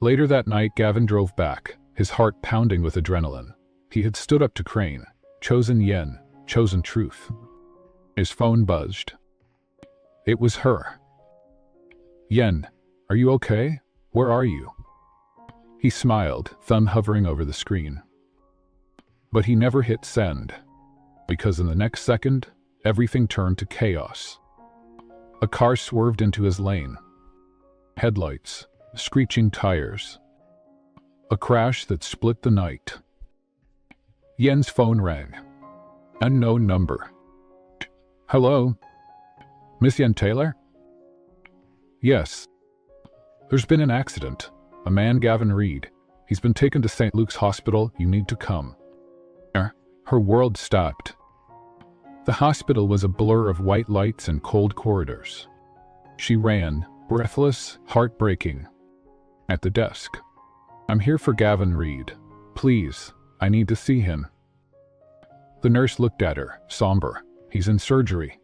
Later that night, Gavin drove back, his heart pounding with adrenaline. He had stood up to Crane, chosen yen, chosen truth. His phone buzzed. It was her. Yen, are you okay? Where are you? He smiled, thumb hovering over the screen. But he never hit send, because in the next second, everything turned to chaos. A car swerved into his lane. Headlights, screeching tires. A crash that split the night. Yen's phone rang. Unknown number. Hello? Miss Yen Taylor? Yes. There's been an accident. A man, Gavin Reed. He's been taken to St. Luke's Hospital. You need to come. Her world stopped. The hospital was a blur of white lights and cold corridors. She ran, breathless, heartbreaking. At the desk. I'm here for Gavin Reed. Please, I need to see him. The nurse looked at her, somber. He's in surgery.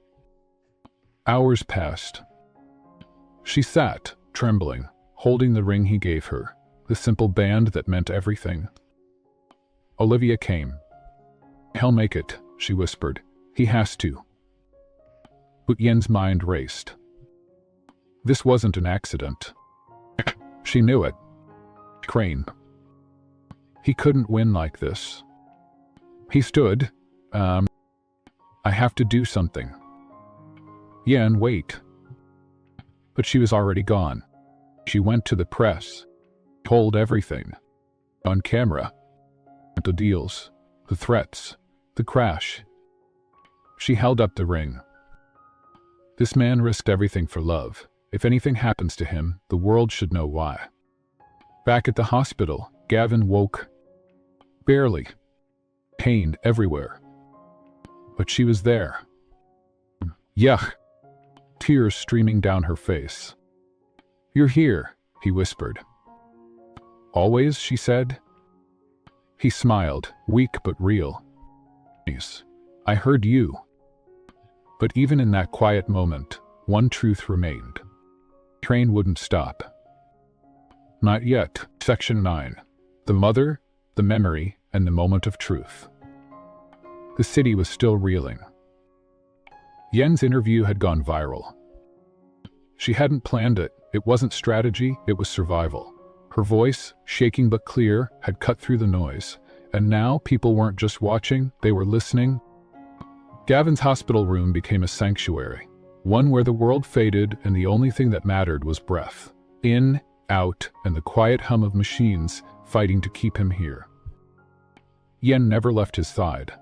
Hours passed. She sat, trembling, holding the ring he gave her, the simple band that meant everything. Olivia came. He'll make it, she whispered. He has to. But Yen's mind raced. This wasn't an accident. She knew it. Crane. He couldn't win like this. He stood. I have to do something. Yen, wait. But she was already gone. She went to the press. Told everything. On camera. The deals. The threats. The crash. She held up the ring. This man risked everything for love. If anything happens to him, the world should know why. Back at the hospital, Gavin woke. Barely. Pain everywhere. But she was there. Yuck. Tears streaming down her face. You're here, he whispered. Always, she said. He smiled, weak but real. I heard you. But even in that quiet moment, one truth remained. Train wouldn't stop. Not yet. Section 9. The mother, the memory, and the moment of truth. The city was still reeling. Yen's interview had gone viral. She hadn't planned it. It wasn't strategy, it was survival. Her voice, shaking but clear, had cut through the noise. And now people weren't just watching, they were listening. Gavin's hospital room became a sanctuary, one where the world faded and the only thing that mattered was breath. In, out, and the quiet hum of machines fighting to keep him here. Yen never left his side.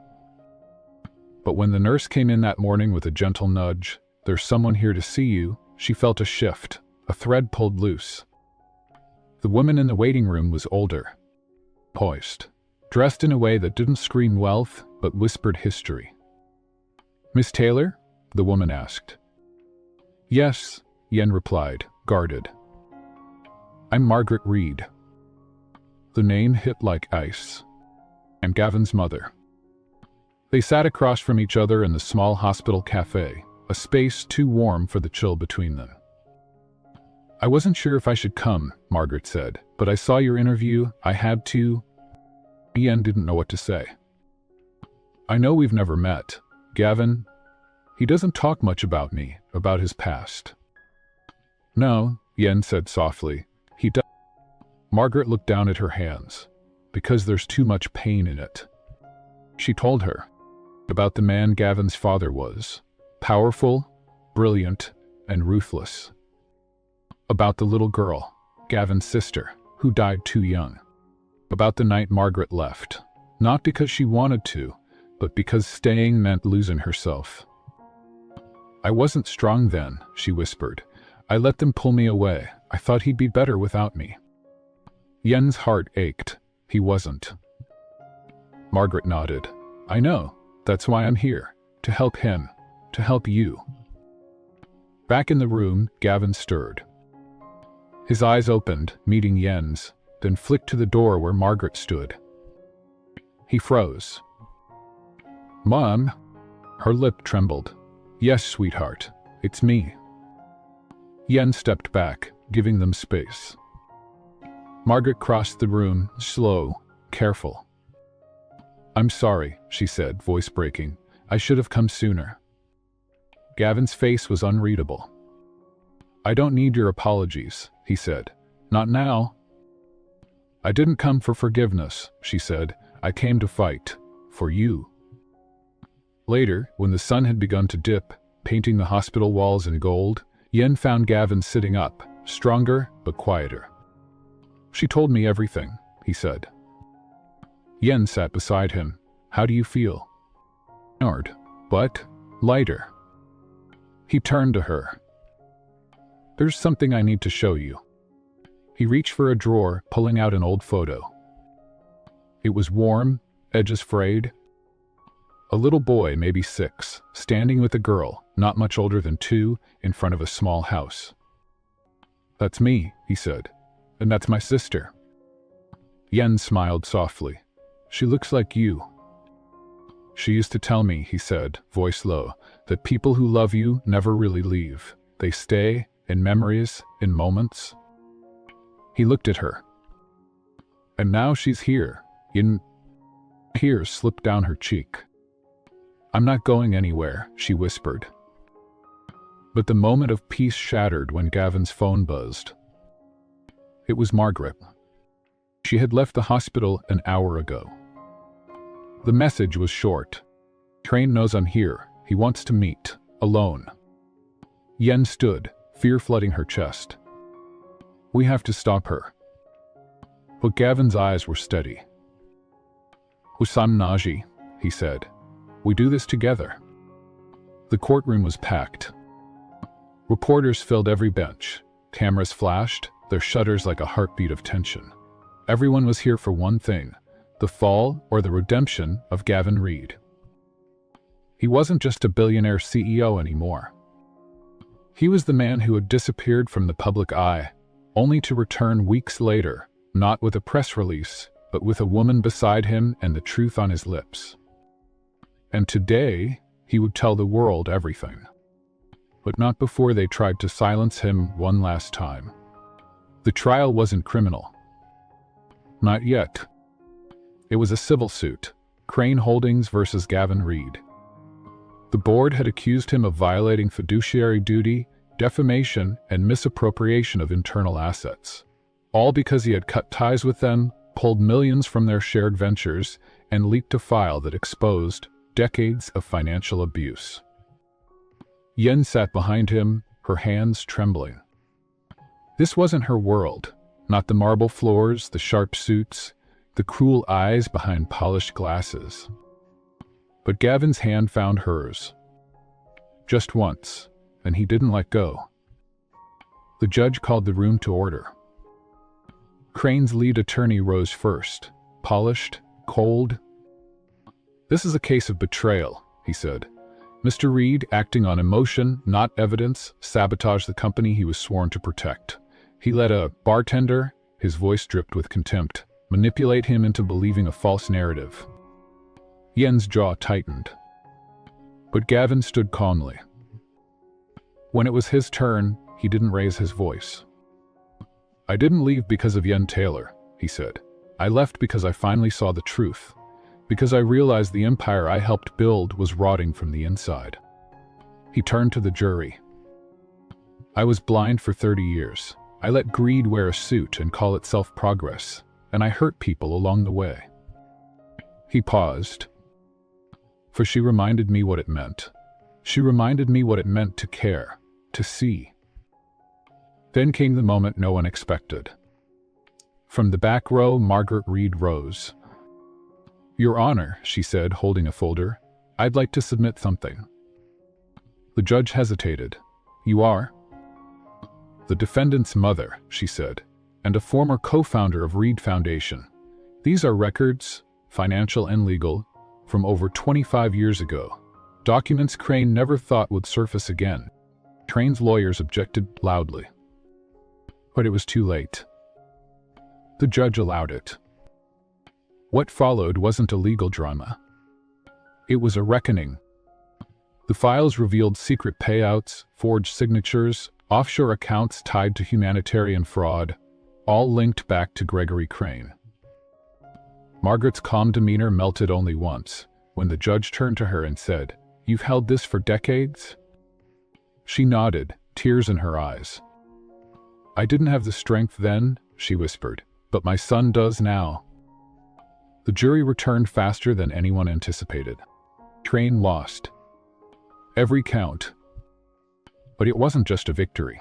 But when the nurse came in that morning with a gentle nudge, "There's someone here to see you," she felt a shift, a thread pulled loose. The woman in the waiting room was older, poised, dressed in a way that didn't scream wealth, but whispered history. "Miss Taylor?" the woman asked. "Yes," Yen replied, guarded. "I'm Margaret Reed." The name hit like ice. I'm Gavin's mother. They sat across from each other in the small hospital cafe, a space too warm for the chill between them. "I wasn't sure if I should come," Margaret said, "but I saw your interview, I had to." Yen didn't know what to say. "I know we've never met. Gavin, he doesn't talk much about me, about his past." "No," Yen said softly, "he does." Margaret looked down at her hands. Because there's too much pain in it. She told her about the man Gavin's father was. Powerful, brilliant, and ruthless. About the little girl, Gavin's sister, who died too young. About the night Margaret left. Not because she wanted to, but because staying meant losing herself. I wasn't strong then, she whispered. I let them pull me away. I thought he'd be better without me. Yen's heart ached. He wasn't. Margaret nodded. I know. That's why I'm here. To help him. To help you. Back in the room, Gavin stirred. His eyes opened, meeting Yen's, then flicked to the door where Margaret stood. He froze. Mom? Her lip trembled. Yes, sweetheart. It's me. Yen stepped back, giving them space. Margaret crossed the room, slow, careful. I'm sorry, she said, voice breaking. I should have come sooner. Gavin's face was unreadable. I don't need your apologies, he said. Not now. I didn't come for forgiveness, she said. I came to fight. For you. Later, when the sun had begun to dip, painting the hospital walls in gold, Yen found Gavin sitting up, stronger but quieter. She told me everything, he said. Yen sat beside him. How do you feel? Hard, but lighter. He turned to her. There's something I need to show you. He reached for a drawer, pulling out an old photo. It was warm, edges frayed. A little boy, maybe 6, standing with a girl, not much older than 2, in front of a small house. That's me, he said. And that's my sister. Yen smiled softly. She looks like you. She used to tell me, he said, voice low, that people who love you never really leave. They stay, in memories, in moments. He looked at her. And now she's here. Tears slipped down her cheek. I'm not going anywhere, she whispered. But the moment of peace shattered when Gavin's phone buzzed. It was Margaret. She had left the hospital an hour ago. The message was short. Train knows I'm here. He wants to meet. Alone. Yen stood, fear flooding her chest. We have to stop her. But Gavin's eyes were steady. Usam Naji, he said. We do this together. The courtroom was packed. Reporters filled every bench. Cameras flashed, their shutters like a heartbeat of tension. Everyone was here for one thing, the fall or the redemption of Gavin Reed. He wasn't just a billionaire CEO anymore. He was the man who had disappeared from the public eye, only to return weeks later, not with a press release, but with a woman beside him and the truth on his lips. And today, he would tell the world everything. But not before they tried to silence him one last time. The trial wasn't criminal. Not yet. It was a civil suit, Crane Holdings versus Gavin Reed. The board had accused him of violating fiduciary duty, defamation, and misappropriation of internal assets. All because he had cut ties with them, pulled millions from their shared ventures, and leaked a file that exposed decades of financial abuse. Yen sat behind him, her hands trembling. This wasn't her world, not the marble floors, the sharp suits, the cruel eyes behind polished glasses. But Gavin's hand found hers. Just once, and he didn't let go. The judge called the room to order. Crane's lead attorney rose first, polished, cold. This is a case of betrayal, he said. Mr. Reed, acting on emotion, not evidence, sabotaged the company he was sworn to protect. He let a bartender, his voice dripped with contempt, manipulate him into believing a false narrative. Yen's jaw tightened. But Gavin stood calmly. When it was his turn, he didn't raise his voice. I didn't leave because of Yen Taylor, he said. I left because I finally saw the truth. Because I realized the empire I helped build was rotting from the inside. He turned to the jury. I was blind for 30 years. I let greed wear a suit and call it self-progress, and I hurt people along the way. He paused, for she reminded me what it meant. She reminded me what it meant to care, to see. Then came the moment no one expected. From the back row, Margaret Reed rose. "Your Honor," she said, holding a folder, "I'd like to submit something." The judge hesitated. "You are?" "The defendant's mother," she said, "and a former co-founder of Reed Foundation. These are records, financial and legal, from over 25 years ago. Documents Crane never thought would surface again." Crane's lawyers objected loudly. But it was too late. The judge allowed it. What followed wasn't a legal drama. It was a reckoning. The files revealed secret payouts, forged signatures, offshore accounts tied to humanitarian fraud, all linked back to Gregory Crane. Margaret's calm demeanor melted only once, when the judge turned to her and said, "You've held this for decades?" She nodded, tears in her eyes. "I didn't have the strength then," she whispered, "but my son does now." The jury returned faster than anyone anticipated. Crane lost. Every count. But it wasn't just a victory.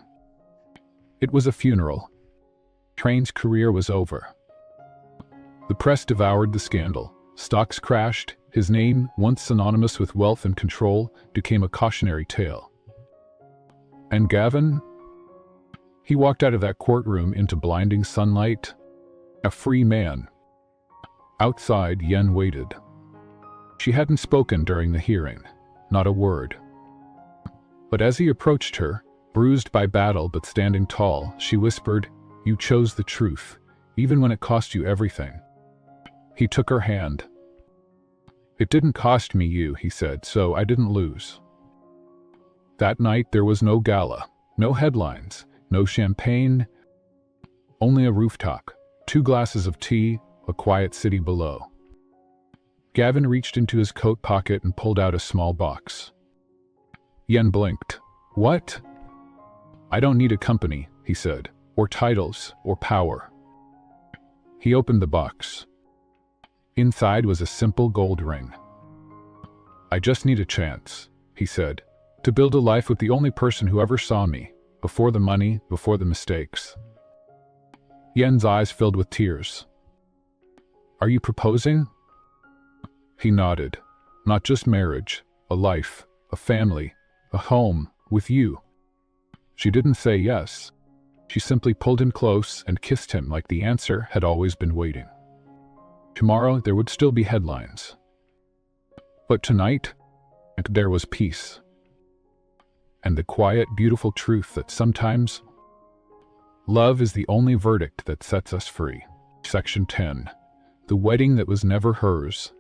It was a funeral. Crane's career was over. The press devoured the scandal. Stocks crashed. His name, once synonymous with wealth and control, became a cautionary tale. And Gavin? He walked out of that courtroom into blinding sunlight, a free man. Outside, Yen waited. She hadn't spoken during the hearing, not a word. But as he approached her, bruised by battle but standing tall, she whispered, "You chose the truth, even when it cost you everything." He took her hand. "It didn't cost me you," he said, "so I didn't lose." That night there was no gala, no headlines, no champagne, only a rooftop, 2 glasses of tea, a quiet city below. Gavin reached into his coat pocket and pulled out a small box. Yen blinked. "What?" "I don't need a company," he said, "or titles, or power." He opened the box. Inside was a simple gold ring. "I just need a chance," he said, "to build a life with the only person who ever saw me, before the money, before the mistakes." Yen's eyes filled with tears. "Are you proposing?" He nodded. "Not just marriage, a life, a family, a home, with you." She didn't say yes. She simply pulled him close and kissed him like the answer had always been waiting. Tomorrow there would still be headlines. But tonight, there was peace. And the quiet, beautiful truth that sometimes love is the only verdict that sets us free. Section 10. The wedding that was never hers.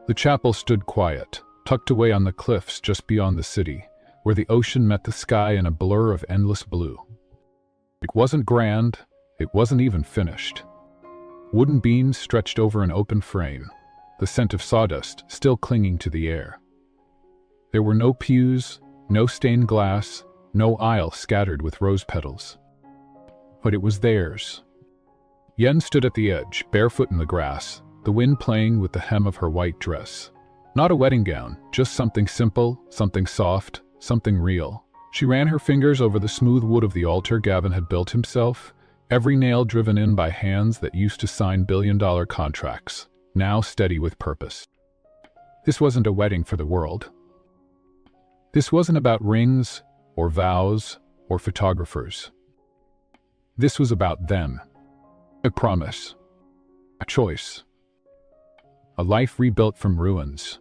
The chapel stood quiet, tucked away on the cliffs just beyond the city, where the ocean met the sky in a blur of endless blue. It wasn't grand, it wasn't even finished. Wooden beams stretched over an open frame, the scent of sawdust still clinging to the air. There were no pews, no stained glass, no aisle scattered with rose petals. But it was theirs. Yen stood at the edge, barefoot in the grass, the wind playing with the hem of her white dress. Not a wedding gown, just something simple, something soft, something real. She ran her fingers over the smooth wood of the altar Gavin had built himself, every nail driven in by hands that used to sign billion-dollar contracts, now steady with purpose. This wasn't a wedding for the world. This wasn't about rings, or vows, or photographers. This was about them. A promise. A choice. A life rebuilt from ruins.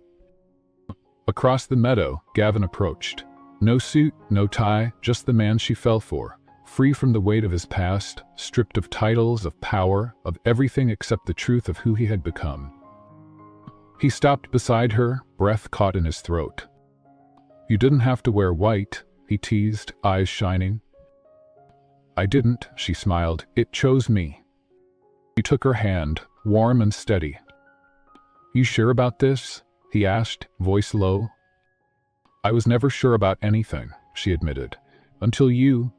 Across the meadow, Gavin approached. No suit, no tie, just the man she fell for, free from the weight of his past, stripped of titles, of power, of everything except the truth of who he had become. He stopped beside her, breath caught in his throat. "You didn't have to wear white," he teased, eyes shining. "I didn't," she smiled. "It chose me." He took her hand, warm and steady. "You sure about this?" he asked, voice low. "I was never sure about anything," she admitted, "until you..."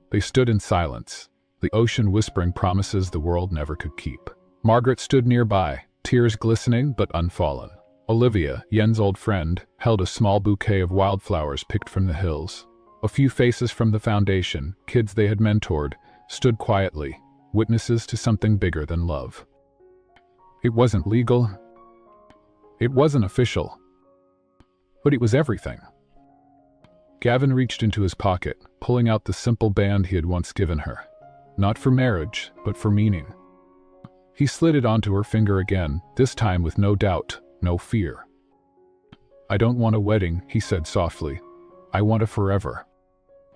They stood in silence, the ocean whispering promises the world never could keep. Margaret stood nearby, tears glistening but unfallen. Olivia, Yen's old friend, held a small bouquet of wildflowers picked from the hills. A few faces from the foundation, kids they had mentored, stood quietly, witnesses to something bigger than love. It wasn't legal. It wasn't official. But it was everything. Gavin reached into his pocket, pulling out the simple band he had once given her. Not for marriage, but for meaning. He slid it onto her finger again, this time with no doubt, no fear. "I don't want a wedding," he said softly. "I want a forever."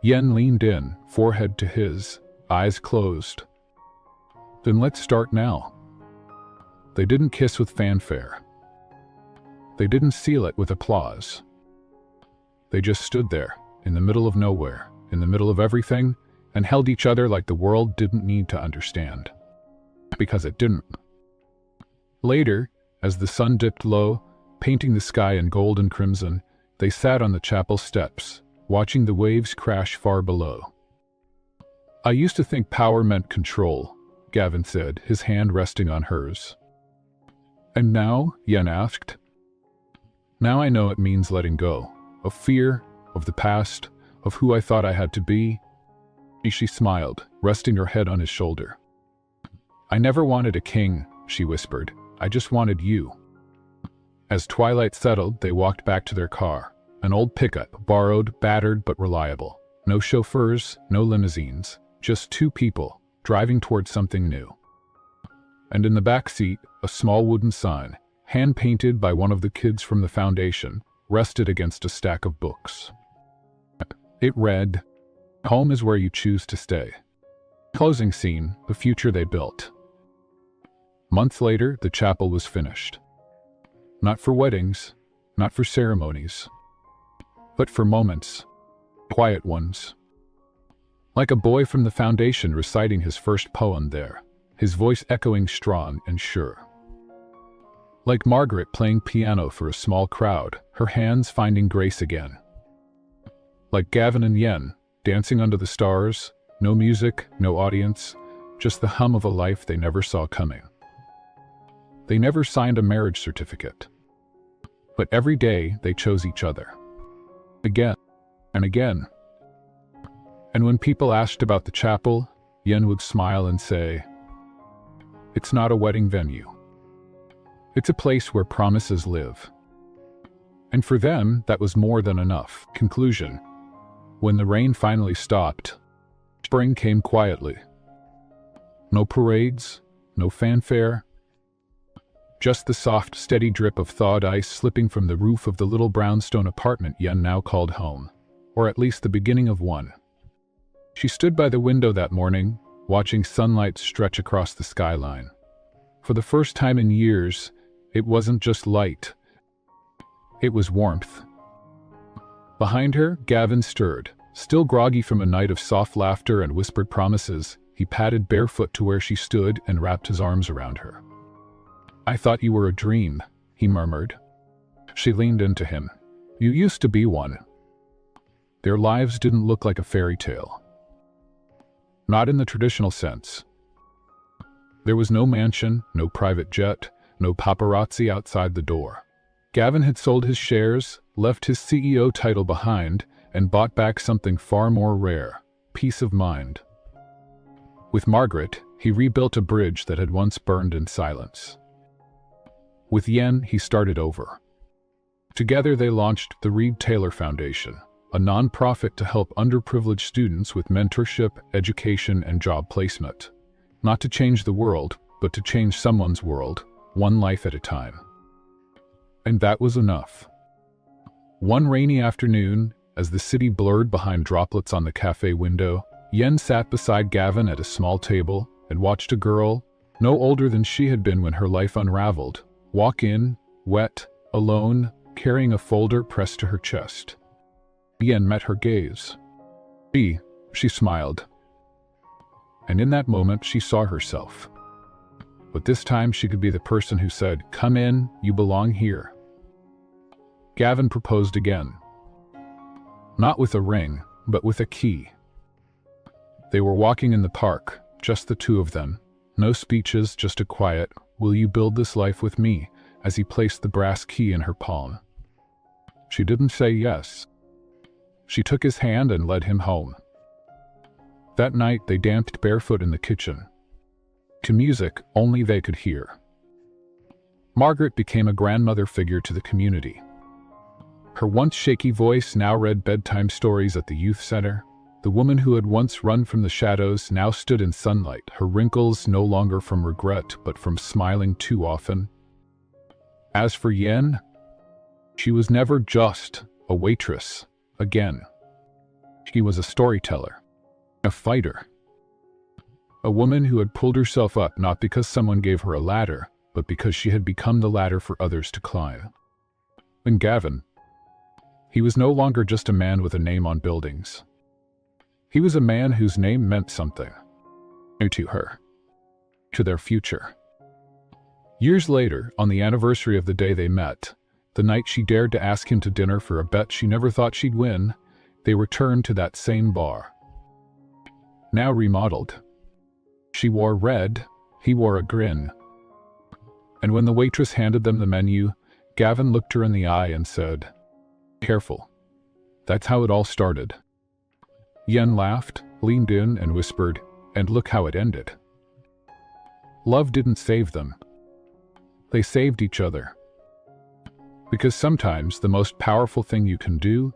Yen leaned in, forehead to his, eyes closed. "Then let's start now." They didn't kiss with fanfare. They didn't seal it with applause. They just stood there, in the middle of nowhere, in the middle of everything, and held each other like the world didn't need to understand. Because it didn't. Later, as the sun dipped low, painting the sky in gold and crimson, they sat on the chapel steps, watching the waves crash far below. "I used to think power meant control," Gavin said, his hand resting on hers. "And now?" Yen asked. "Now I know it means letting go, of fear, of the past, of who I thought I had to be." She smiled, resting her head on his shoulder. "I never wanted a king," she whispered. "I just wanted you." As twilight settled, they walked back to their car, an old pickup, borrowed, battered, but reliable. No chauffeurs, no limousines, just two people, driving towards something new. And in the back seat, a small wooden sign, hand-painted by one of the kids from the foundation, rested against a stack of books. It read, "Home is where you choose to stay." Closing scene, the future they built. Months later, the chapel was finished. Not for weddings, not for ceremonies, but for moments, quiet ones. Like a boy from the foundation reciting his first poem there, his voice echoing strong and sure. Like Margaret playing piano for a small crowd, her hands finding grace again. Like Gavin and Yen, dancing under the stars, no music, no audience, just the hum of a life they never saw coming. They never signed a marriage certificate. But every day they chose each other. Again and again. And when people asked about the chapel, Yen would smile and say, "It's not a wedding venue. It's a place where promises live." And for them, that was more than enough. Conclusion. When the rain finally stopped, spring came quietly. No parades, no fanfare, just the soft, steady drip of thawed ice slipping from the roof of the little brownstone apartment Yen now called home, or at least the beginning of one. She stood by the window that morning, watching sunlight stretch across the skyline. For the first time in years, it wasn't just light. It was warmth. Behind her, Gavin stirred, still groggy from a night of soft laughter and whispered promises. He padded barefoot to where she stood and wrapped his arms around her. "I thought you were a dream," he murmured. She leaned into him. "You used to be one." Their lives didn't look like a fairy tale. Not in the traditional sense. There was no mansion, no private jet, no paparazzi outside the door. Gavin had sold his shares, left his CEO title behind, and bought back something far more rare: peace of mind. With Margaret, he rebuilt a bridge that had once burned in silence. With Yen, he started over. Together they launched the Reed Taylor Foundation, a non-profit to help underprivileged students with mentorship, education, and job placement. Not to change the world, but to change someone's world, one life at a time. And that was enough. One rainy afternoon, as the city blurred behind droplets on the cafe window, Yen sat beside Gavin at a small table and watched a girl, no older than she had been when her life unraveled, walk in, wet, alone, carrying a folder pressed to her chest. Yen met her gaze. She smiled. And in that moment she saw herself. But this time she could be the person who said, "Come in, you belong here." Gavin proposed again. Not with a ring, but with a key. They were walking in the park, just the two of them. No speeches, just a quiet, "Will you build this life with me?" as he placed the brass key in her palm. She didn't say yes. She took his hand and led him home. That night they danced barefoot in the kitchen, to music only they could hear. Margaret became a grandmother figure to the community. Her once shaky voice now read bedtime stories at the youth center. The woman who had once run from the shadows now stood in sunlight, her wrinkles no longer from regret but from smiling too often. As for Yen, she was never just a waitress again. She was a storyteller, a fighter, a woman who had pulled herself up not because someone gave her a ladder, but because she had become the ladder for others to climb. And Gavin, he was no longer just a man with a name on buildings. He was a man whose name meant something to her, to their future. Years later, on the anniversary of the day they met, the night she dared to ask him to dinner for a bet she never thought she'd win, they returned to that same bar. Now remodeled. She wore red, he wore a grin. And when the waitress handed them the menu, Gavin looked her in the eye and said, "Careful. That's how it all started." Yen laughed, leaned in, and whispered, "And look how it ended." Love didn't save them. They saved each other. Because sometimes the most powerful thing you can do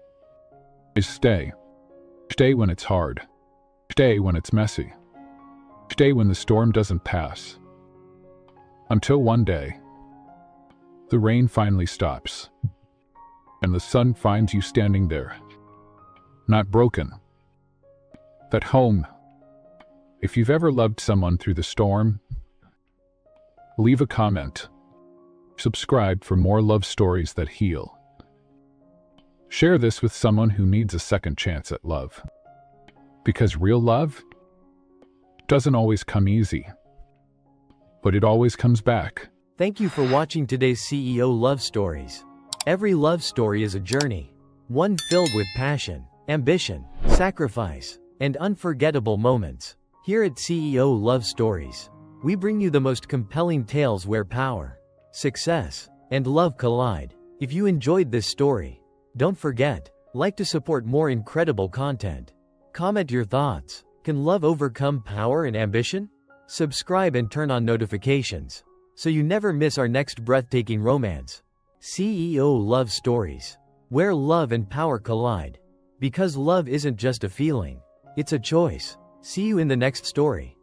is stay. Stay when it's hard. Stay when it's messy. Stay when the storm doesn't pass. Until one day, the rain finally stops, and the sun finds you standing there, not broken. At home. If you've ever loved someone through the storm, leave a comment. Subscribe for more love stories that heal. Share this with someone who needs a second chance at love. Because real love doesn't always come easy, but it always comes back. Thank you for watching today's CEO Love Stories. Every love story is a journey, one filled with passion, ambition, sacrifice, and unforgettable moments. Here at CEO Love Stories, we bring you the most compelling tales where power, success, and love collide. If you enjoyed this story, don't forget, like to support more incredible content. Comment your thoughts. Can love overcome power and ambition? Subscribe and turn on notifications, so you never miss our next breathtaking romance. CEO Love Stories, where love and power collide. Because love isn't just a feeling, it's a choice. See you in the next story.